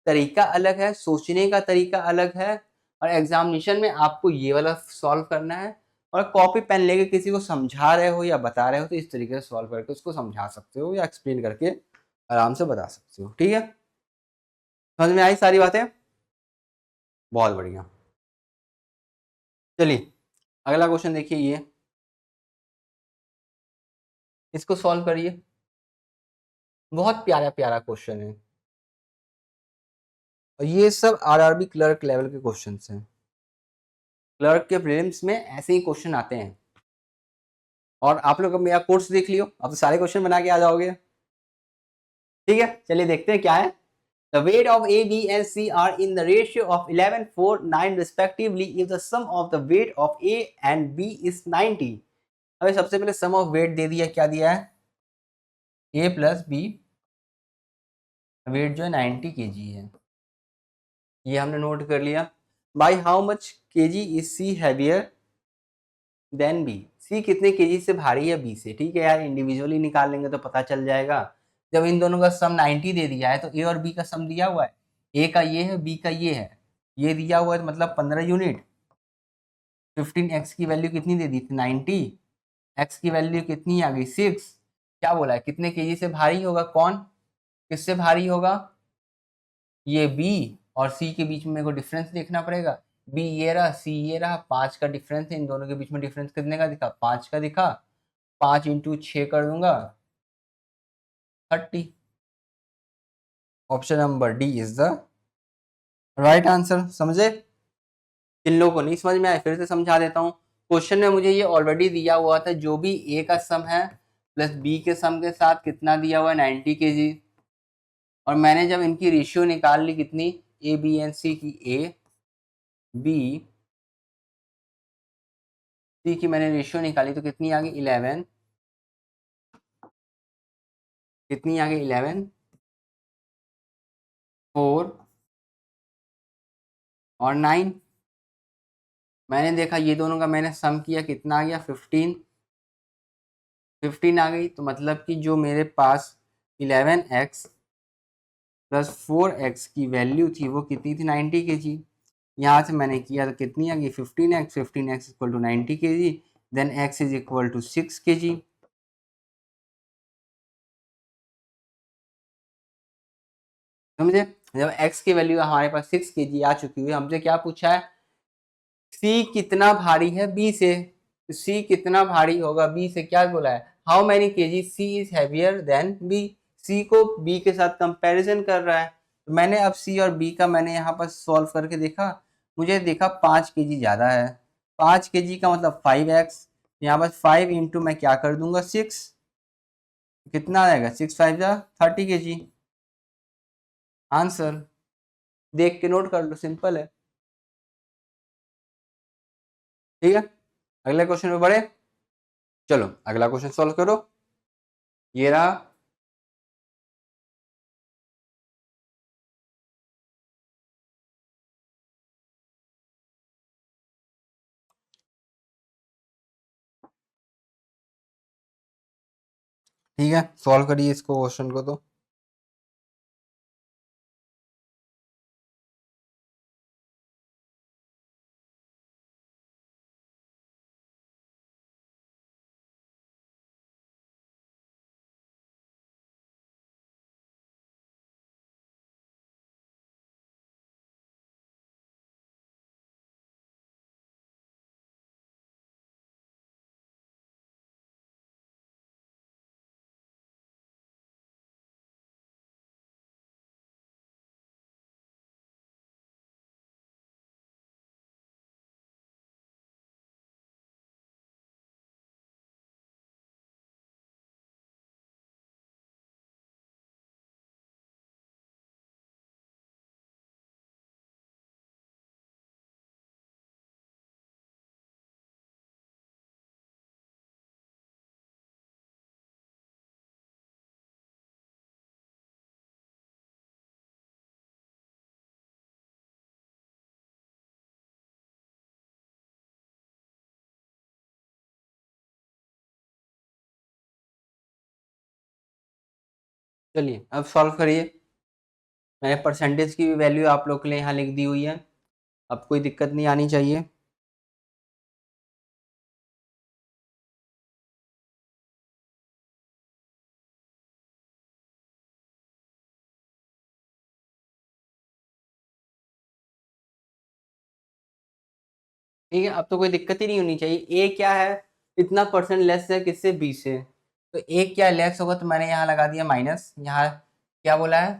तरीका अलग है, सोचने का तरीका अलग है। और एग्जामिनेशन में आपको ये वाला सॉल्व करना है, और कॉपी पेन लेके किसी को समझा रहे हो या बता रहे हो तो इस तरीके से सॉल्व करके उसको समझा सकते हो या एक्सप्लेन करके आराम से बता सकते हो। ठीक है, समझ में आई सारी बातें, बहुत बढ़िया। चलिए अगला क्वेश्चन देखिए, ये इसको सॉल्व करिए। बहुत प्यारा प्यारा क्वेश्चन है, और ये सब आरआरबी क्लर्क लेवल के क्वेश्चन हैं। क्लर्क के प्रीलिम्स में ऐसे ही क्वेश्चन आते हैं। और आप लोग मेरा कोर्स देख लियो, आप तो सारे क्वेश्चन बना के आ जाओगे। ठीक है, चलिए देखते हैं क्या है। The weight of A, B and C are in the ratio of 11, 4, 9 respectively if the sum of the weight of A and B is 90। हमें सबसे पहले sum of weight दे दिया, क्या दिया है, A plus B वेट जो है 90 kg है, ये हमने नोट कर लिया। By how much kg is C heavier than B। C कितने kg से भारी है B से। ठीक है यार, इंडिविजुअली निकाल लेंगे तो पता चल जाएगा। जब इन दोनों का सम 90 दे दिया है तो A और B का सम दिया हुआ है, A का ये है, B का ये है, ये दिया हुआ है, मतलब 15 यूनिट। 15x की वैल्यू कितनी दे दी थी, 90। x की वैल्यू कितनी आ गई, 6। क्या बोला है, कितने केजी से भारी होगा, कौन किससे भारी होगा, ये B और C के बीच में मेरे को डिफरेंस देखना पड़ेगा। B ये रहा, C ये रहा, 5 का डिफरेंस है इन दोनों के बीच में। डिफरेंस कितने का दिखा, 5 का दिखा। 5 इंटू 6 कर दूंगा 30। Option number D is the right answer. समझे। जिन लोगों को नहीं समझ में आया फिर से समझा देता हूँ। क्वेश्चन में मुझे ये ऑलरेडी दिया हुआ था, जो भी ए का सम है प्लस बी के सम के साथ कितना दिया हुआ है, 90 kg। और मैंने जब इनकी रेशियो निकाल ली, कितनी, ए बी एंड सी की, ए बी सी की मैंने रेशियो निकाली तो कितनी आ गई, 11। कितनी आ गई, 11, 4 और 9। मैंने देखा ये दोनों का मैंने सम किया, कितना आ गया, 15। 15 आ गई, तो मतलब कि जो मेरे पास 11x प्लस 4x की वैल्यू थी वो कितनी थी, 90 kg। यहाँ से मैंने किया तो कितनी आ गई 15x, 15x equal to 90 kg, then x is equal to 6 kg। समझे? जब x की वैल्यू हमारे पास 6 kg आ चुकी हुई, हमसे क्या पूछा है, c कितना भारी है b से, तो c कितना भारी होगा b से, क्या बोला है, how many kg c is heavier than b, c को b के साथ कंपैरिजन कर रहा है। तो मैंने अब c और b का मैंने यहाँ पर सॉल्व करके देखा, मुझे देखा 5 kg ज़्यादा है, 5 kg का मतलब 5x, यहाँ पर 5 इंटू मैं क्या कर दूंगा 6, कितना आएगा 6 5 जा 30 kg। आंसर देख के नोट कर लो, सिंपल है। ठीक है, अगले क्वेश्चन में बढ़े, चलो अगला क्वेश्चन सॉल्व करो। ये रहा, ठीक है सॉल्व करिए इसको क्वेश्चन को। तो चलिए अब सॉल्व करिए, मैंने परसेंटेज की वैल्यू आप लोग के लिए यहाँ लिख दी हुई है, अब कोई दिक्कत नहीं आनी चाहिए। ठीक है, अब तो कोई दिक्कत ही नहीं होनी चाहिए। ए क्या है, इतना परसेंट लेस है किससे, बी से, तो ए क्या लेस होगा, तो मैंने यहाँ लगा दिया माइनस, यहाँ क्या बोला है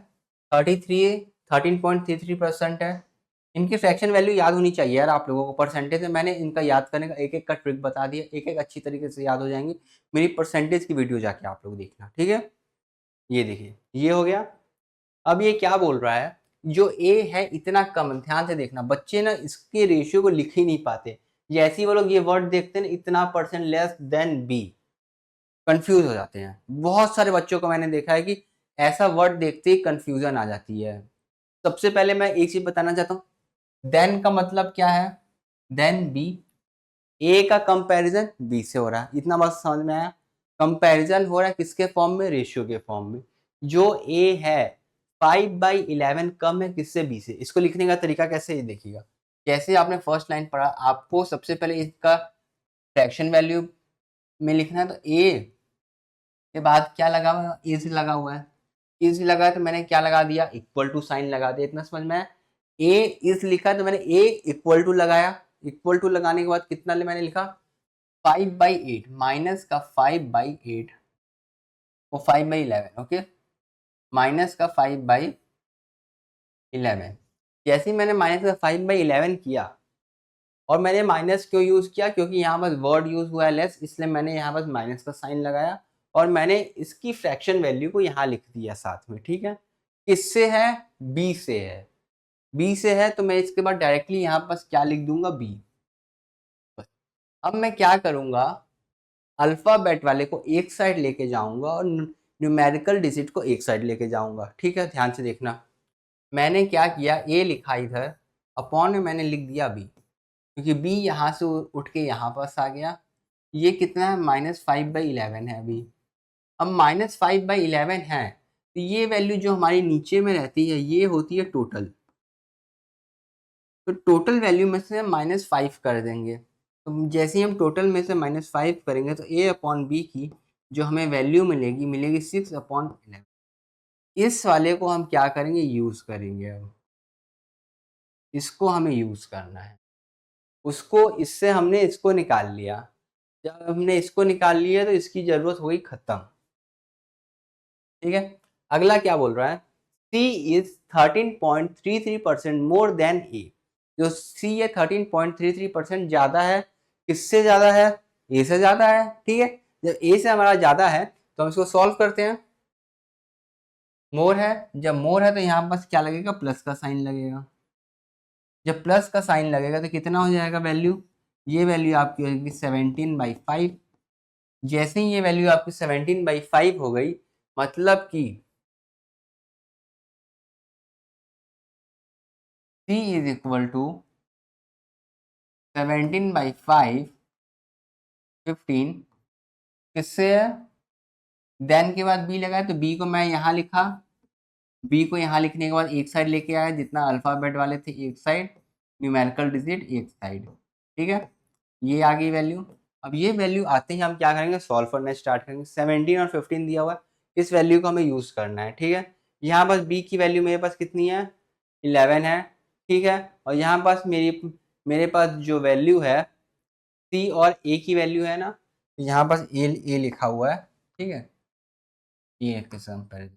33, 13.33% है। इनकी फ्रैक्शन वैल्यू याद होनी चाहिए यार आप लोगों को, परसेंटेज है, मैंने इनका याद करने का एक एक का ट्रिक बता दिया, एक एक अच्छी तरीके से याद हो जाएंगे। मेरी परसेंटेज की वीडियो जाके आप लोग देखना, ठीक है। ये देखिए ये हो गया। अब ये क्या बोल रहा है, जो ए है इतना कम, ध्यान से देखना, बच्चे ना इसके रेशियो को लिख ही नहीं पाते, जैसे ही वो लोग ये वर्ड देखते हैं ना, इतना percent less than B, confuse हो जाते हैं। बहुत सारे बच्चों को मैंने देखा है कि ऐसा वर्ड देखते ही कंफ्यूजन आ जाती है। सबसे पहले मैं एक चीज बताना चाहता हूँ, देन का मतलब क्या है, देन बी, ए का कंपैरिजन बी से हो रहा है, इतना बस समझ में आया। कंपैरिजन हो रहा है किसके फॉर्म में, रेशियो के फॉर्म में। जो ए है 5/11 कम है किससे, बी से। इसको लिखने का तरीका कैसे, ये देखिएगा, जैसे आपने फर्स्ट लाइन पढ़ा, आपको सबसे पहले इसका फ्रैक्शन वैल्यू में लिखना है, तो ए के बाद क्या लगा हुआ है, ए से लगा हुआ है, ए से लगा है तो मैंने क्या लगा दिया, इक्वल टू साइन लगा दिया, इतना समझ में आया। ए इज लिखा है तो मैंने ए इक्वल टू लगाया, इक्वल टू लगाने के बाद कितना मैंने लिखा 5/8, माइनस का 5/8, वो 5/11, ओके, माइनस का 5/11। जैसे ही मैंने माइनस का 5/11 किया, और मैंने माइनस क्यों यूज किया, क्योंकि यहाँ पर वर्ड यूज हुआ है लेस, इसलिए मैंने यहाँ पर माइनस का साइन लगाया, और मैंने इसकी फ्रैक्शन वैल्यू को यहाँ लिख दिया साथ में, ठीक है। किससे है, बी से है, बी से है, तो मैं इसके बाद डायरेक्टली यहाँ पर क्या लिख दूंगा, बी। अब मैं क्या करूंगा, अल्फाबेट वाले को एक साइड लेके जाऊंगा और न्यूमेरिकल डिजिट को एक साइड लेके जाऊंगा, ठीक है। ध्यान से देखना, मैंने क्या किया, ए लिखा इधर, अपॉन में मैंने लिख दिया बी, क्योंकि बी यहाँ से उठ के यहाँ पास आ गया। ये कितना है, -5/11 है अभी। अब -5/11 है, तो ये वैल्यू जो हमारी नीचे में रहती है, ये होती है टोटल। तो टोटल वैल्यू में से -5 कर देंगे। तो जैसे ही हम टोटल में से -5 करेंगे तो a अपॉन बी की जो हमें वैल्यू मिलेगी 6/11। इस वाले को हम क्या करेंगे, यूज़ करेंगे। अब इसको हमें यूज़ करना है। उसको इससे हमने इसको निकाल लिया। जब हमने इसको निकाल लिया तो इसकी ज़रूरत हो गई ख़त्म। ठीक है, अगला क्या बोल रहा है, C is 13.33% more than A। जो C है 13.33% ज़्यादा है, किससे ज़्यादा है, A से ज़्यादा है। ठीक है, जब A से हमारा ज़्यादा है तो हम इसको सॉल्व करते हैं। मोर है, जब मोर है तो यहाँ बस क्या लगेगा, प्लस का साइन लगेगा। जब प्लस का साइन लगेगा तो कितना हो जाएगा वैल्यू, ये वैल्यू आपकी हो जाएगी 17/5। जैसे ही ये वैल्यू आपकी 17/5 हो गई, मतलब कि C इज इक्वल टू 17/5 15 किससे है, देन के बाद B लगा, तो B को मैं यहाँ लिखा, B को यहाँ लिखने के बाद एक साइड लेके आया, जितना अल्फाबेट वाले थे एक साइड, न्यूमेरिकल डिजिट एक साइड। ठीक है, ये आ गई वैल्यू। अब ये वैल्यू आते ही हम क्या करेंगे, सॉल्व करना स्टार्ट करेंगे। 17 और 15 दिया हुआ है, इस वैल्यू को हमें यूज़ करना है। ठीक है, यहाँ बस B की वैल्यू मेरे पास कितनी है, 11 है। ठीक है, और यहाँ पास मेरे पास जो वैल्यू है C और A की वैल्यू है ना, यहाँ पास A लिखा हुआ है। ठीक है, ये एक किस्म पर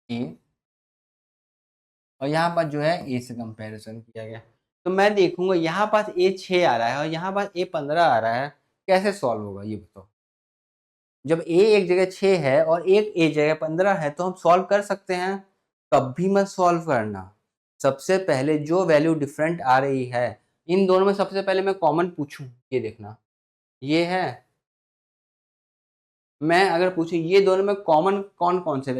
A, और यहाँ पर जो है A से कंपैरिजन किया गया। तो मैं देखूंगा यहाँ पास A 6 आ रहा है और यहाँ पास A 15 आ रहा है, कैसे सॉल्व होगा ये बताओ। जब A एक जगह 6 है और एक A जगह 15 है तो हम सॉल्व कर सकते हैं, कभी मत सॉल्व करना। सबसे पहले जो वैल्यू डिफरेंट आ रही है, इन दोनों में सबसे पहले मैं कॉमन पूछूं, ये देखना, ये है। मैं अगर पूछूं ये दोनों में कॉमन कौन कौन से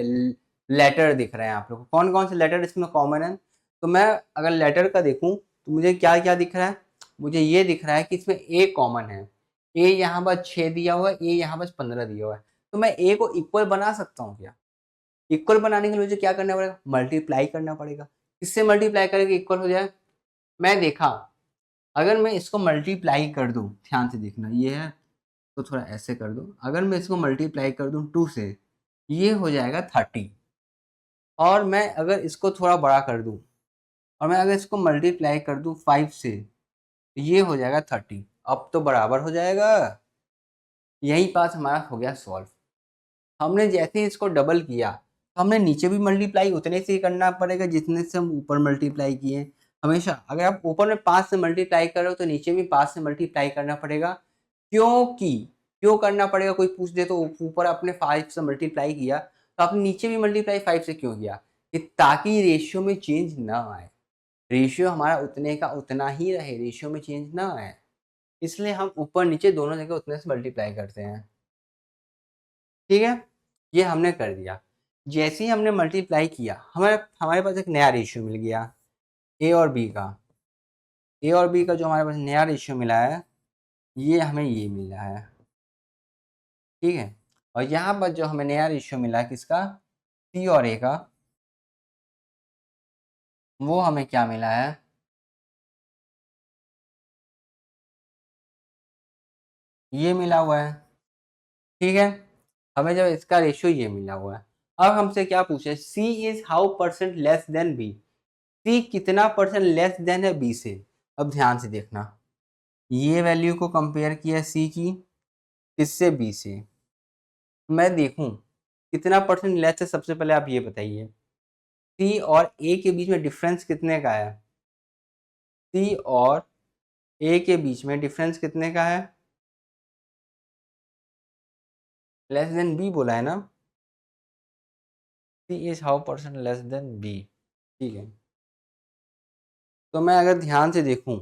लेटर दिख रहे हैं आप लोग को, कौन कौन से लेटर इसमें कॉमन है, तो मैं अगर लेटर का देखूं तो मुझे क्या क्या दिख रहा है, मुझे ये दिख रहा है कि इसमें ए कॉमन है। ए यहाँ पर 6 दिया हुआ है, ए यहाँ पर 15 दिया हुआ है, तो मैं ए को इक्वल बना सकता हूँ क्या। इक्वल बनाने के लिए मुझे क्या करना पड़ेगा, मल्टीप्लाई करना पड़ेगा। किससे मल्टीप्लाई करके इक्वल हो जाए, मैं देखा, अगर मैं इसको मल्टीप्लाई कर दूं, ध्यान से देखना, ये है तो थोड़ा ऐसे कर दो, अगर मैं इसको मल्टीप्लाई कर दूं 2 से, ये हो जाएगा 30। और मैं अगर इसको थोड़ा बड़ा कर दूं और मैं अगर इसको मल्टीप्लाई कर दूं 5 से, तो ये हो जाएगा 30। अब तो बराबर हो जाएगा। यही पास हमारा हो गया सॉल्व। हमने जैसे ही इसको डबल किया तो हमने नीचे भी मल्टीप्लाई उतने से ही करना पड़ेगा जितने से हम ऊपर मल्टीप्लाई किए। हमेशा अगर आप ऊपर में 5 से मल्टीप्लाई कर रहे हो तो नीचे भी 5 से मल्टीप्लाई करना पड़ेगा। क्योंकि क्यों करना पड़ेगा, कोई पूछ दे तो ऊपर आपने 5 से मल्टीप्लाई किया तो आपने नीचे भी मल्टीप्लाई 5 से क्यों किया, कि ताकि रेशियो में चेंज ना आए, रेशियो हमारा उतने का उतना ही रहे, रेशियो में चेंज ना आए, इसलिए हम ऊपर नीचे दोनों जगह उतने से मल्टीप्लाई करते हैं। ठीक है, ये हमने कर दिया। जैसे ही हमने मल्टीप्लाई किया हमारे हमारे पास एक नया रेशियो मिल गया, ए और बी का। ए और बी का जो हमारे पास नया रेशियो मिला है, ये हमें ये मिला है। ठीक है, और यहाँ पर जो हमें नया रेशियो मिला है किसका, सी और ए का, वो हमें क्या मिला है, ये मिला हुआ है। ठीक है, हमें जब इसका रेशियो ये मिला हुआ है, अब हमसे क्या पूछे, C is how percent less than B, C कितना परसेंट लेस देन है बी से। अब ध्यान से देखना, ये वैल्यू को कंपेयर किया सी की किससे, बी से। मैं देखूं कितना परसेंट लेस है, सबसे पहले आप ये बताइए, सी और ए के बीच में डिफरेंस कितने का है, सी और ए के बीच में डिफरेंस कितने का है, लेस देन बी बोला है ना, C is how percent less than B. ठीक है, तो मैं अगर ध्यान से देखूं,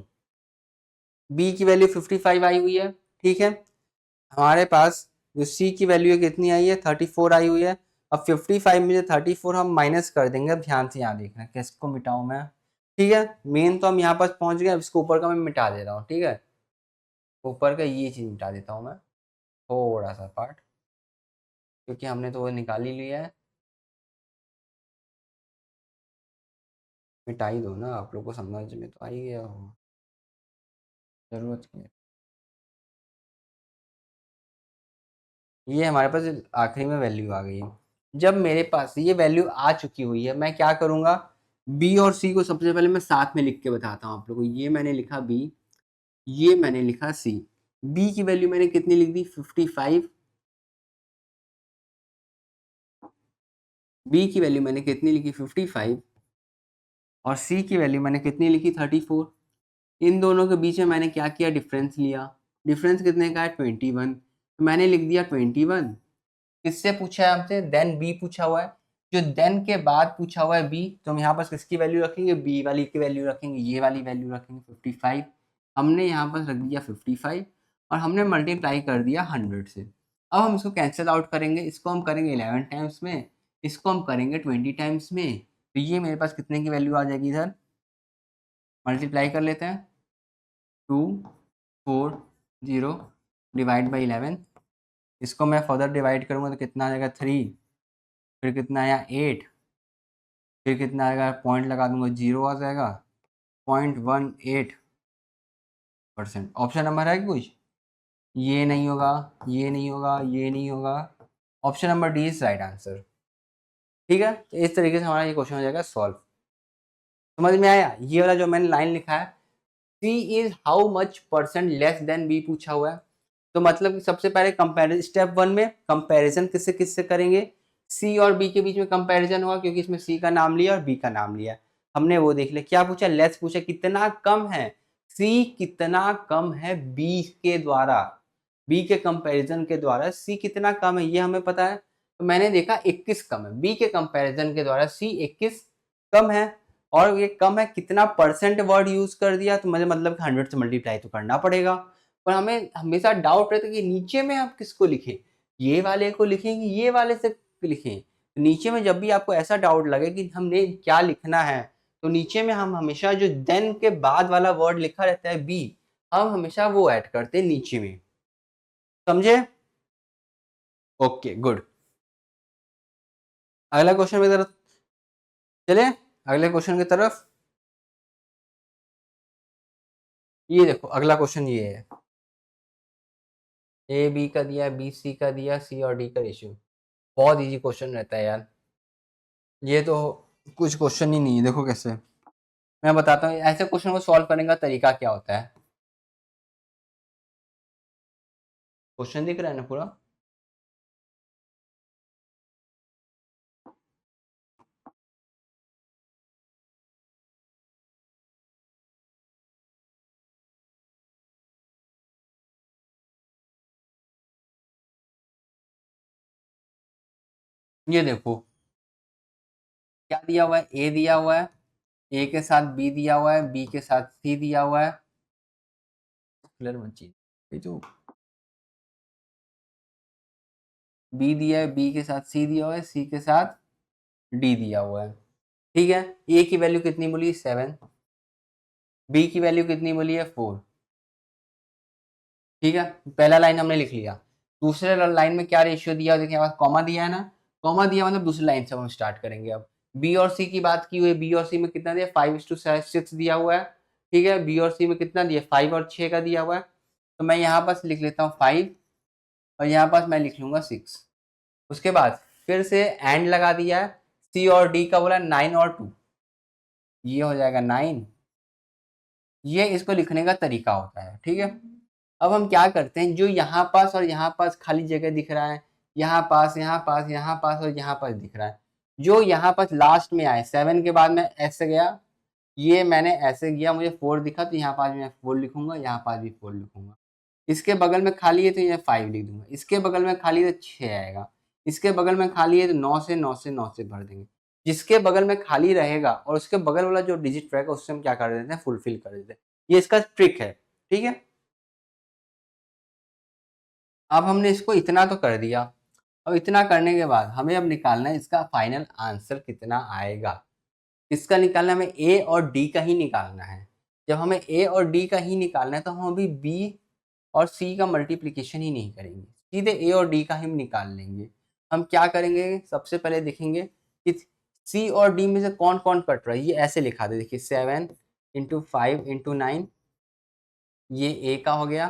बी की वैल्यू 55 आई हुई है। ठीक है, हमारे पास जो सी की वैल्यू है कितनी आई है, 34 आई हुई है। अब 55 में से 34 हम माइनस कर देंगे। अब ध्यान से यहाँ देखना किसको मिटाऊं मैं। ठीक है, मेन तो हम यहाँ पास पहुंच गए, अब इसको ऊपर का मैं मिटा दे रहा हूँ। ठीक है, ऊपर का ये चीज़ मिटा देता हूँ मैं, थोड़ा सा पार्ट, क्योंकि हमने तो वो निकाल ही लिया है। मिटा ही दो ना, आप लोग को समझ में तो आ ही गया हो, जरूरत क्या है। ये हमारे पास आखिरी में वैल्यू आ गई है। जब मेरे पास ये वैल्यू आ चुकी हुई है, मैं क्या करूंगा, बी और सी को सबसे पहले मैं साथ में लिख के बताता हूँ आप लोगों को। ये मैंने लिखा बी, ये मैंने लिखा सी। बी की वैल्यू मैंने कितनी लिख दी 55, बी की वैल्यू मैंने कितनी लिखी 55, और सी की वैल्यू मैंने कितनी लिखी 34। इन दोनों के बीच में मैंने क्या किया, डिफरेंस लिया। डिफरेंस कितने का है 21, तो मैंने लिख दिया 21। किससे पूछा है हमसे, देन बी पूछा हुआ है। जो देन के बाद पूछा हुआ है बी, तो हम यहाँ पर किसकी वैल्यू रखेंगे, बी वाली की वैल्यू रखेंगे, ये वाली वैल्यू रखेंगे 55। हमने यहाँ पर रख दिया 55 और हमने मल्टीप्लाई कर दिया 100 से। अब हम इसको कैंसिल आउट करेंगे, इसको हम करेंगे 11 टाइम्स में, इसको हम करेंगे 20 टाइम्स में। तो ये मेरे पास कितने की वैल्यू आ जाएगी, इधर मल्टीप्लाई कर लेते हैं, 240 डिवाइड बाई 11। इसको मैं फर्दर डिवाइड करूँगा तो कितना आ जाएगा 3, फिर कितना आया 8, फिर कितना आएगा, पॉइंट लगा दूंगा 0 आ जाएगा, 0.18%। ऑप्शन नंबर है कि कुछ, ये नहीं होगा, ये नहीं होगा, ये नहीं होगा, option number D is right answer. ठीक है, तो इस तरीके से हमारा ये क्वेश्चन हो जाएगा सॉल्व। समझ में आया, ये वाला जो मैंने लाइन लिखा है, C is how much percent less than B पूछा हुआ है। तो मतलब कि सबसे पहले कंपैरिजन, स्टेप 1 में कंपैरिजन किससे किससे करेंगे, सी और बी के बीच में कंपैरिजन होगा, क्योंकि इसमें सी का नाम लिया और बी का नाम लिया। हमने वो देख लिया। क्या पूछा, लेस पूछा, कितना कम है, सी कितना कम है बी के द्वारा, बी के कंपैरिजन के द्वारा सी कितना कम है, ये हमें पता है। तो मैंने देखा 21 कम है, बी के कंपैरिजन के द्वारा सी 21 कम है। और ये कम है, कितना परसेंट वर्ड यूज कर दिया, तो मुझे मतलब 100 से मल्टीप्लाई तो करना पड़ेगा। पर हमें हमेशा डाउट रहता है कि नीचे में आप किसको लिखें, ये वाले को लिखेंगे, ये वाले से लिखें। तो नीचे में जब भी आपको ऐसा डाउट लगे कि हमने क्या लिखना है, तो नीचे में हम हमेशा जो देन के बाद वाला वर्ड लिखा रहता है बी, हम हमेशा वो ऐड करते हैं नीचे में। समझे, ओके गुड। अगला क्वेश्चन की तरफ चले, अगले क्वेश्चन की तरफ। ये देखो अगला क्वेश्चन ये है, ए बी का दिया, बी सी का दिया, सी और डी का रेशियो। बहुत इजी क्वेश्चन रहता है यार, ये तो कुछ क्वेश्चन ही नहीं है। देखो कैसे मैं बताता हूँ, ऐसे क्वेश्चन को सॉल्व करने का तरीका क्या होता है। क्वेश्चन दिख रहा है ना पूरा, ये देखो क्या दिया हुआ है, ए दिया हुआ है, ए के साथ बी दिया हुआ है, बी के साथ सी दिया हुआ है। क्लियर बच्ची, ये जो बी दिया है, बी के साथ सी दिया हुआ है, सी के साथ डी दिया हुआ है। ठीक है, ए की वैल्यू कितनी बोली 7, बी की वैल्यू कितनी बोली है 4। ठीक है, पहला लाइन हमने लिख लिया। दूसरे लाइन में क्या रेशियो दिया, देखिए हमारे पास कॉमा दिया है ना, कॉमा दिया मतलब दूसरी लाइन से हम स्टार्ट करेंगे। अब बी और सी की बात की हुई, बी और सी में कितना दिया 5:6 दिया हुआ है। ठीक है, बी और सी में कितना दिया 5 और 6 का दिया हुआ है। तो मैं यहाँ पास लिख लेता हूँ 5 और यहाँ पास मैं लिख लूंगा 6। उसके बाद फिर से एंड लगा दिया है, सी और डी का बोला 9 और 2, ये हो जाएगा 9। ये इसको लिखने का तरीका होता है। ठीक है, अब हम क्या करते हैं, जो यहाँ पास और यहाँ पास खाली जगह दिख रहा है, यहाँ पास, यहाँ पास, यहाँ पास और यहाँ पास दिख रहा है, जो यहाँ पास लास्ट में आए 7 के बाद में ऐसे गया, ये मैंने ऐसे किया, मुझे 4 दिखा तो यहाँ पास मैं 4 लिखूंगा, यहाँ पास भी 4 लिखूंगा। इसके बगल में खाली है तो ये 5 लिख दूंगा, इसके बगल में खाली है तो 6 आएगा, इसके बगल में खाली है तो 9 से 9 से 9 से भर देंगे। जिसके बगल में खाली रहेगा और उसके बगल वाला जो डिजिट रहेगा उससे हम क्या कर देते हैं, फुलफिल कर देते हैं। ये इसका ट्रिक है। ठीक है, अब हमने इसको इतना तो कर दिया। अब इतना करने के बाद हमें अब निकालना है इसका फाइनल आंसर कितना आएगा। इसका निकालना हमें ए और डी का ही निकालना है। जब हमें ए और डी का ही निकालना है तो हम अभी बी और सी का मल्टीप्लिकेशन ही नहीं करेंगे, सीधे ए और डी का ही निकाल लेंगे। हम क्या करेंगे, सबसे पहले देखेंगे कि सी और डी में से कौन कौन कट रहा है, ये ऐसे लिखा दे, देखिए 7 × 5 × 9, ये ए का हो गया,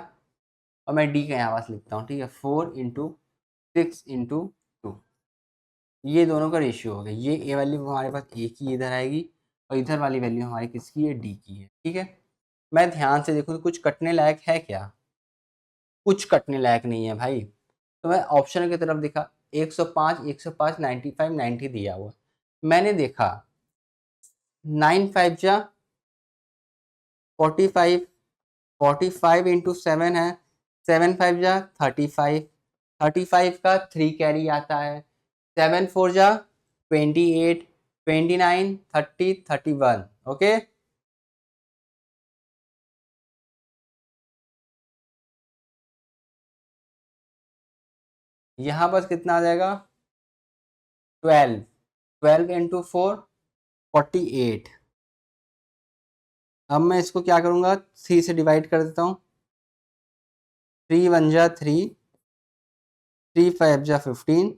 और मैं डी का यहाँ पास लिखता हूँ, ठीक है, 4 × 6 × 2, ये दोनों का रेशियो हो गया। ये ए वैल्यू हमारे पास ए की इधर आएगी, और इधर वाली वैल्यू हमारी किसकी है, डी की है, ठीक है। मैं ध्यान से देखूँ तो कुछ कटने लायक है क्या, कुछ कटने लायक नहीं है भाई। तो मैं ऑप्शन की तरफ देखा, 105, 105, 95, 90 दिया हुआ, मैंने देखा 9 5 जा 45, 45 × 7 है, 7 5 जा 35, 35 का 3 कैरी आता है, 7 4 जा 28, 29, 30, 31, ओके। यहाँ पर कितना आ जाएगा, 12, 12 × 4, 48। अब मैं इसको क्या करूँगा, 3 से डिवाइड कर देता हूँ, 3 1 जा 3, 3 5 जा 15,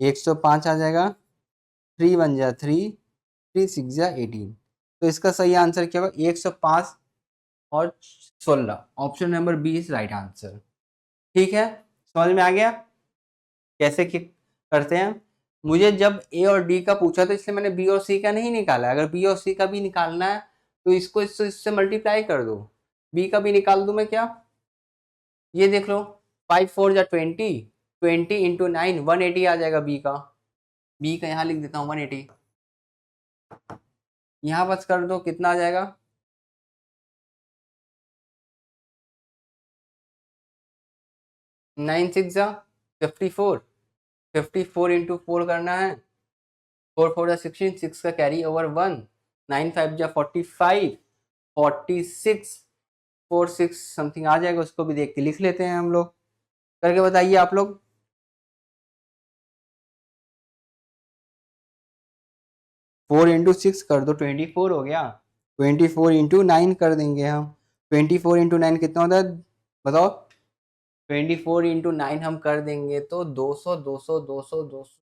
105 आ जाएगा, 3 1 जा 3, 3 6 जा 18। तो इसका सही आंसर क्या होगा, 105 और 16, option number B is right answer. ठीक है, समझ में आ गया कैसे करते हैं। मुझे जब ए और डी का पूछा तो इसलिए मैंने बी और सी का नहीं निकाला। अगर बी और सी का भी निकालना है तो इसको इससे मल्टीप्लाई कर दो, बी का भी निकाल दूं मैं क्या, ये देख लो, 5 4 जा 20, 20 × 9 180 आ जाएगा बी का। बी का यहाँ लिख देता हूँ 180, यहाँ बस कर दो, कितना आ जाएगा, 9 6 जा 54, 54 × 4 करना है, 4 4 जा 16, 6 का कैरी ओवर 1, 9 5 जा 45, 46, 4 6 समथिंग आ जाएगा, उसको भी देख के लिख लेते हैं हम लोग, करके बताइए आप लोग। 4 × 6 कर दो, 24 हो गया, 24 × 9 कर देंगे हम, 24 × 9 कितना होता है बताओ, 24 × 9 हम कर देंगे तो 200 200 200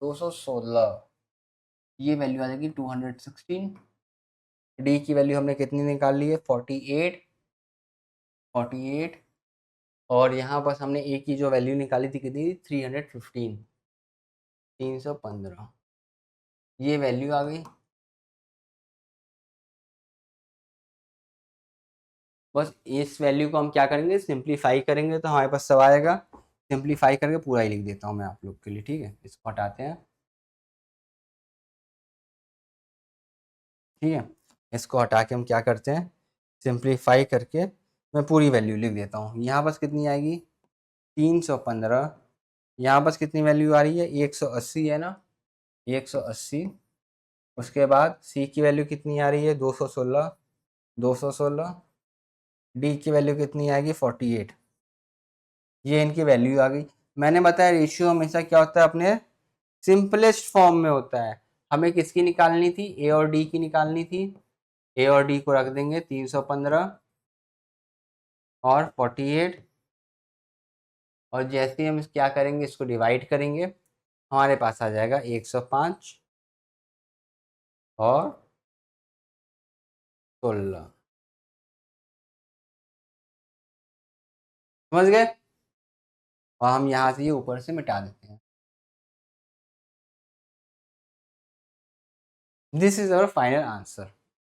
216, ये वैल्यू आ जाएगी 216। डी की वैल्यू हमने कितनी निकाल ली है, 48, 48, और यहाँ बस हमने ए की जो वैल्यू निकाली थी कितनी थी, 315, 315, ये वैल्यू आ गई। बस इस वैल्यू को हम क्या करेंगे, सिंप्लीफाई करेंगे तो हमारे पास सब आएगा। सिंप्लीफाई करके पूरा ही लिख देता हूँ मैं आप लोग के लिए, ठीक है, इसको हटाते हैं, ठीक है, इसको हटा के हम क्या करते हैं, सिंप्लीफाई करके मैं पूरी वैल्यू लिख देता हूँ। यहाँ बस कितनी आएगी, 315, यहाँ बस कितनी वैल्यू आ रही है, 180 है ना, 180, उसके बाद सी की वैल्यू कितनी आ रही है, 216, 216, डी की वैल्यू कितनी आएगी, 48, ये इनकी वैल्यू आ गई। मैंने बताया रेशियो हमेशा क्या होता है, अपने सिंपलेस्ट फॉर्म में होता है। हमें किसकी निकालनी थी, ए और डी की निकालनी थी, ए और डी को रख देंगे 315 और 48, और जैसे हम क्या करेंगे, इसको डिवाइड करेंगे, हमारे पास आ जाएगा 105 और 16, समझ गए। और हम यहाँ से ये ऊपर से मिटा देते हैं। This is our final answer,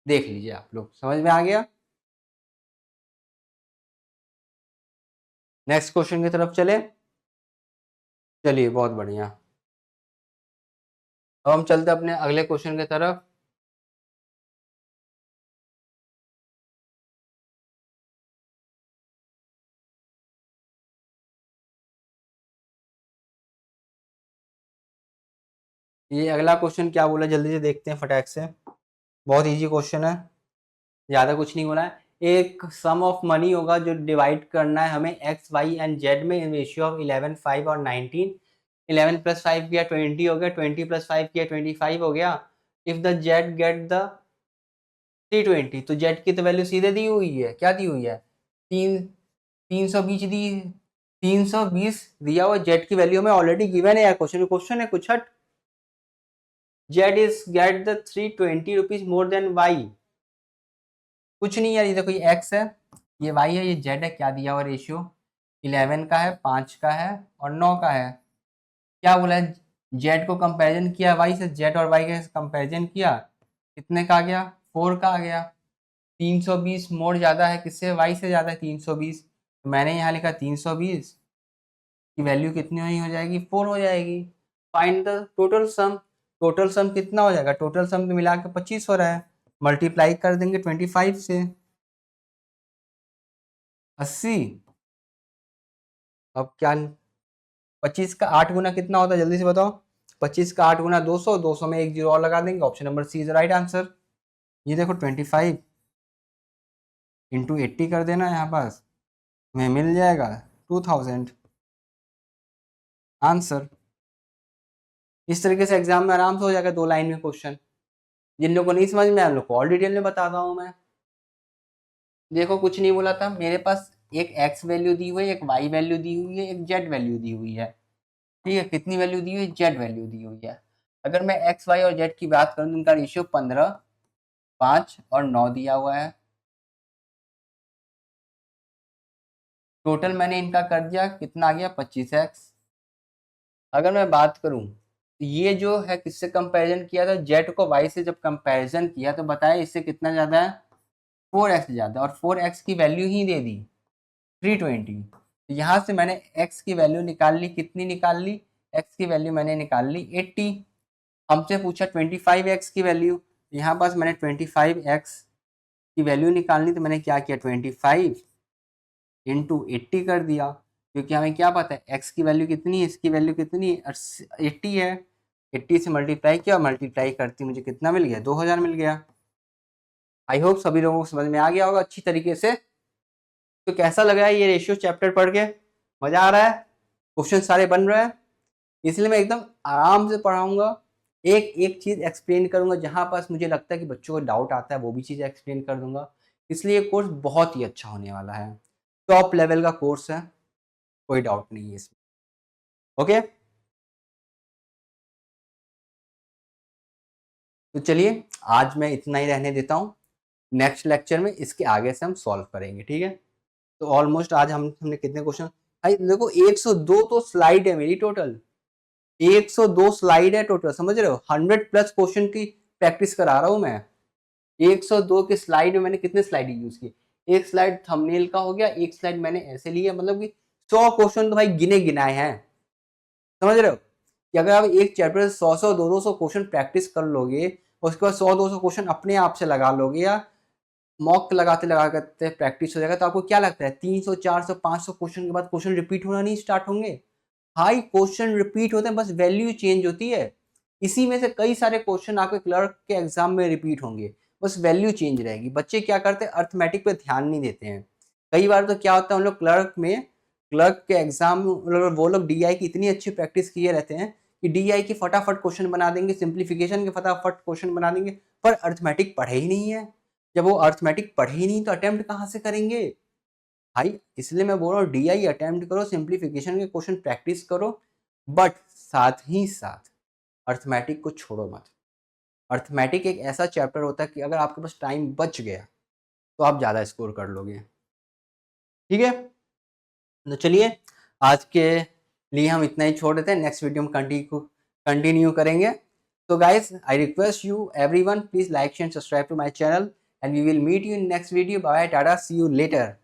देख लीजिए आप लोग, समझ में आ गया। नेक्स्ट क्वेश्चन की तरफ चले, चलिए बहुत बढ़िया, अब हम चलते अपने अगले क्वेश्चन की तरफ। ये अगला क्वेश्चन क्या बोला, जल्दी से देखते हैं फटाक से, बहुत इजी क्वेश्चन है, ज़्यादा कुछ नहीं बोला है। एक सम ऑफ मनी होगा जो डिवाइड करना है हमें एक्स वाई एंड जेड में इन रेशियो ऑफ 11 5 और 19, 11 + 5 किया 20 हो गया, 20 + 5 किया 25 हो गया। If the Z gate the 320, तो जेड की तो वैल्यू सीधे दी हुई है, क्या दी हुई है, 320 दी, 320 दिया हुआ, जेड की वैल्यू हमें ऑलरेडी गिवन है यार, क्वेश्चन है कुछ हट, Z is get the 320 rupees more than Y. कुछ नहीं यार, ये देखो ये एक्स है, ये वाई है, ये जेड है। क्या दिया हुआ रेशियो? 11 का है, 5 का है और 9 का है। क्या बोला है? जेड को कंपैरिजन किया वाई से, जेड और वाई का कंपैरिजन किया, कितने का आ गया? 4 का आ गया। 320 मोड़ ज़्यादा है किससे? वाई से ज़्यादा है 320, तो मैंने यहाँ लिखा 320 की वैल्यू कितनी हुई हो जाएगी? 4 हो जाएगी। Find the total sum. Total sum कितना हो जाएगा? टोटल सम तो मिला के 25 हो रहा है, मल्टीप्लाई कर देंगे 25 से, 80। अब क्या, 25 का 8 गुना कितना होता है जल्दी से बताओ? 25 का 8 गुना 200, 200 में एक जीरो और लगा देंगे। Option number C is right answer. ये देखो 25 इंटू 80 कर देना, यहाँ पास में मिल जाएगा 2000 आंसर। इस तरीके से एग्जाम में आराम से हो जाएगा 2 लाइन में क्वेश्चन। जिन लोगों को नहीं समझ में आया उन लोग को और डिटेल में बताता हूँ मैं। देखो कुछ नहीं बोला था, मेरे पास एक एक्स वैल्यू दी हुई है, एक वाई वैल्यू दी हुई है, एक जेड वैल्यू दी हुई है। ठीक है, कितनी वैल्यू दी हुई है? जेड वैल्यू दी हुई है। अगर मैं एक्स वाई और जेड की बात करूँ तो इनका रेशियो 15, 5 और 9 दिया हुआ है। टोटल मैंने इनका कर दिया, कितना आ गया? 25x। अगर मैं बात करूं तो ये जो है किससे कंपैरिजन किया था? जेड को वाई से जब कंपैरिजन किया तो बताया इससे कितना ज़्यादा है? 4x ज़्यादा, और 4x की वैल्यू ही दे दी 320। तो यहाँ से मैंने x की वैल्यू निकाल ली, कितनी निकाल ली? x की वैल्यू मैंने निकाल ली 80। हमसे पूछा 25x की वैल्यू, यहाँ पास मैंने 25x की वैल्यू निकालनी, तो मैंने क्या किया? 25 इंटू 80 कर दिया, क्योंकि हमें क्या पता है x की वैल्यू कितनी है, इसकी वैल्यू कितनी है? 80 है। 80 से मल्टीप्लाई किया, मल्टीप्लाई करती मुझे कितना मिल गया? 2000 मिल गया। आई होप सभी लोगों को समझ में आ गया होगा अच्छी तरीके से। तो कैसा लग रहा है ये रेशियो चैप्टर पढ़ के? मजा आ रहा है? क्वेश्चन सारे बन रहे हैं? इसलिए मैं एकदम आराम से पढ़ाऊंगा, एक एक चीज एक्सप्लेन करूंगा, जहां पास मुझे लगता है कि बच्चों को डाउट आता है वो भी चीज एक्सप्लेन कर दूंगा। इसलिए कोर्स बहुत ही अच्छा होने वाला है, टॉप लेवल का कोर्स है, कोई डाउट नहीं है इसमें। ओके, तो चलिए आज मैं इतना ही रहने देता हूँ। नेक्स्ट लेक्चर में इसके आगे से हम सॉल्व करेंगे, ठीक है? तो ऑलमोस्ट आज हमने कितने क्वेश्चन, भाई देखो 102 तो स्लाइड है मेरी टोटल, 102 स्लाइड है टोटल, समझ रहे हो? 100 प्लस क्वेश्चन की प्रैक्टिस करा रहा हूँ मैं। 102 की स्लाइड में मैंने कितने स्लाइड यूज की? एक स्लाइड थंबनेल का हो गया, एक स्लाइड मैंने ऐसे लिया, मतलब कि 100 क्वेश्चन तो भाई गिने गिनाए हैं, समझ रहे हो? कि अगर आप एक चैप्टर से 100 200 क्वेश्चन प्रैक्टिस कर लोगे, उसके बाद 100 200 क्वेश्चन अपने आप से लगा लोगे, या मॉक लगाते लगाते प्रैक्टिस हो जाएगा, तो आपको क्या लगता है 300 400 500 क्वेश्चन के बाद क्वेश्चन रिपीट होना नहीं स्टार्ट होंगे? हाई क्वेश्चन रिपीट होते हैं, बस वैल्यू चेंज होती है। इसी में से कई सारे क्वेश्चन आपके क्लर्क के एग्जाम में रिपीट होंगे, बस वैल्यू चेंज रहेगी। बच्चे क्या करते हैं? अर्थमेटिक पे ध्यान नहीं देते हैं। कई बार तो क्या होता है, हम लोग क्लर्क के एग्जाम वो लोग डीआई की इतनी अच्छी प्रैक्टिस किए रहते हैं कि डीआई की फटाफट क्वेश्चन बना देंगे, सिंप्लीफिकेशन के फटाफट क्वेश्चन बना देंगे, पर अर्थमेटिक पढ़े ही नहीं है। जब वो अर्थमेटिक पढ़े ही नहीं तो अटेम्प्ट कहाँ से करेंगे भाई? इसलिए मैं बोल रहा हूँ डीआई अटेम्प्ट करो, सिंप्लीफिकेशन के क्वेश्चन प्रैक्टिस करो, बट साथ ही साथ अर्थमेटिक को छोड़ो मत। अर्थमेटिक एक ऐसा चैप्टर होता है कि अगर आपके पास टाइम बच गया तो आप ज़्यादा स्कोर कर लोगे, ठीक है? तो चलिए आज के लिए हम इतना ही छोड़ देते हैं, नेक्स्ट वीडियो में कंटिन्यू करेंगे। तो guys I request you everyone, please like share subscribe to my channel, and we will meet you in next video. Bye, tata, see you letter.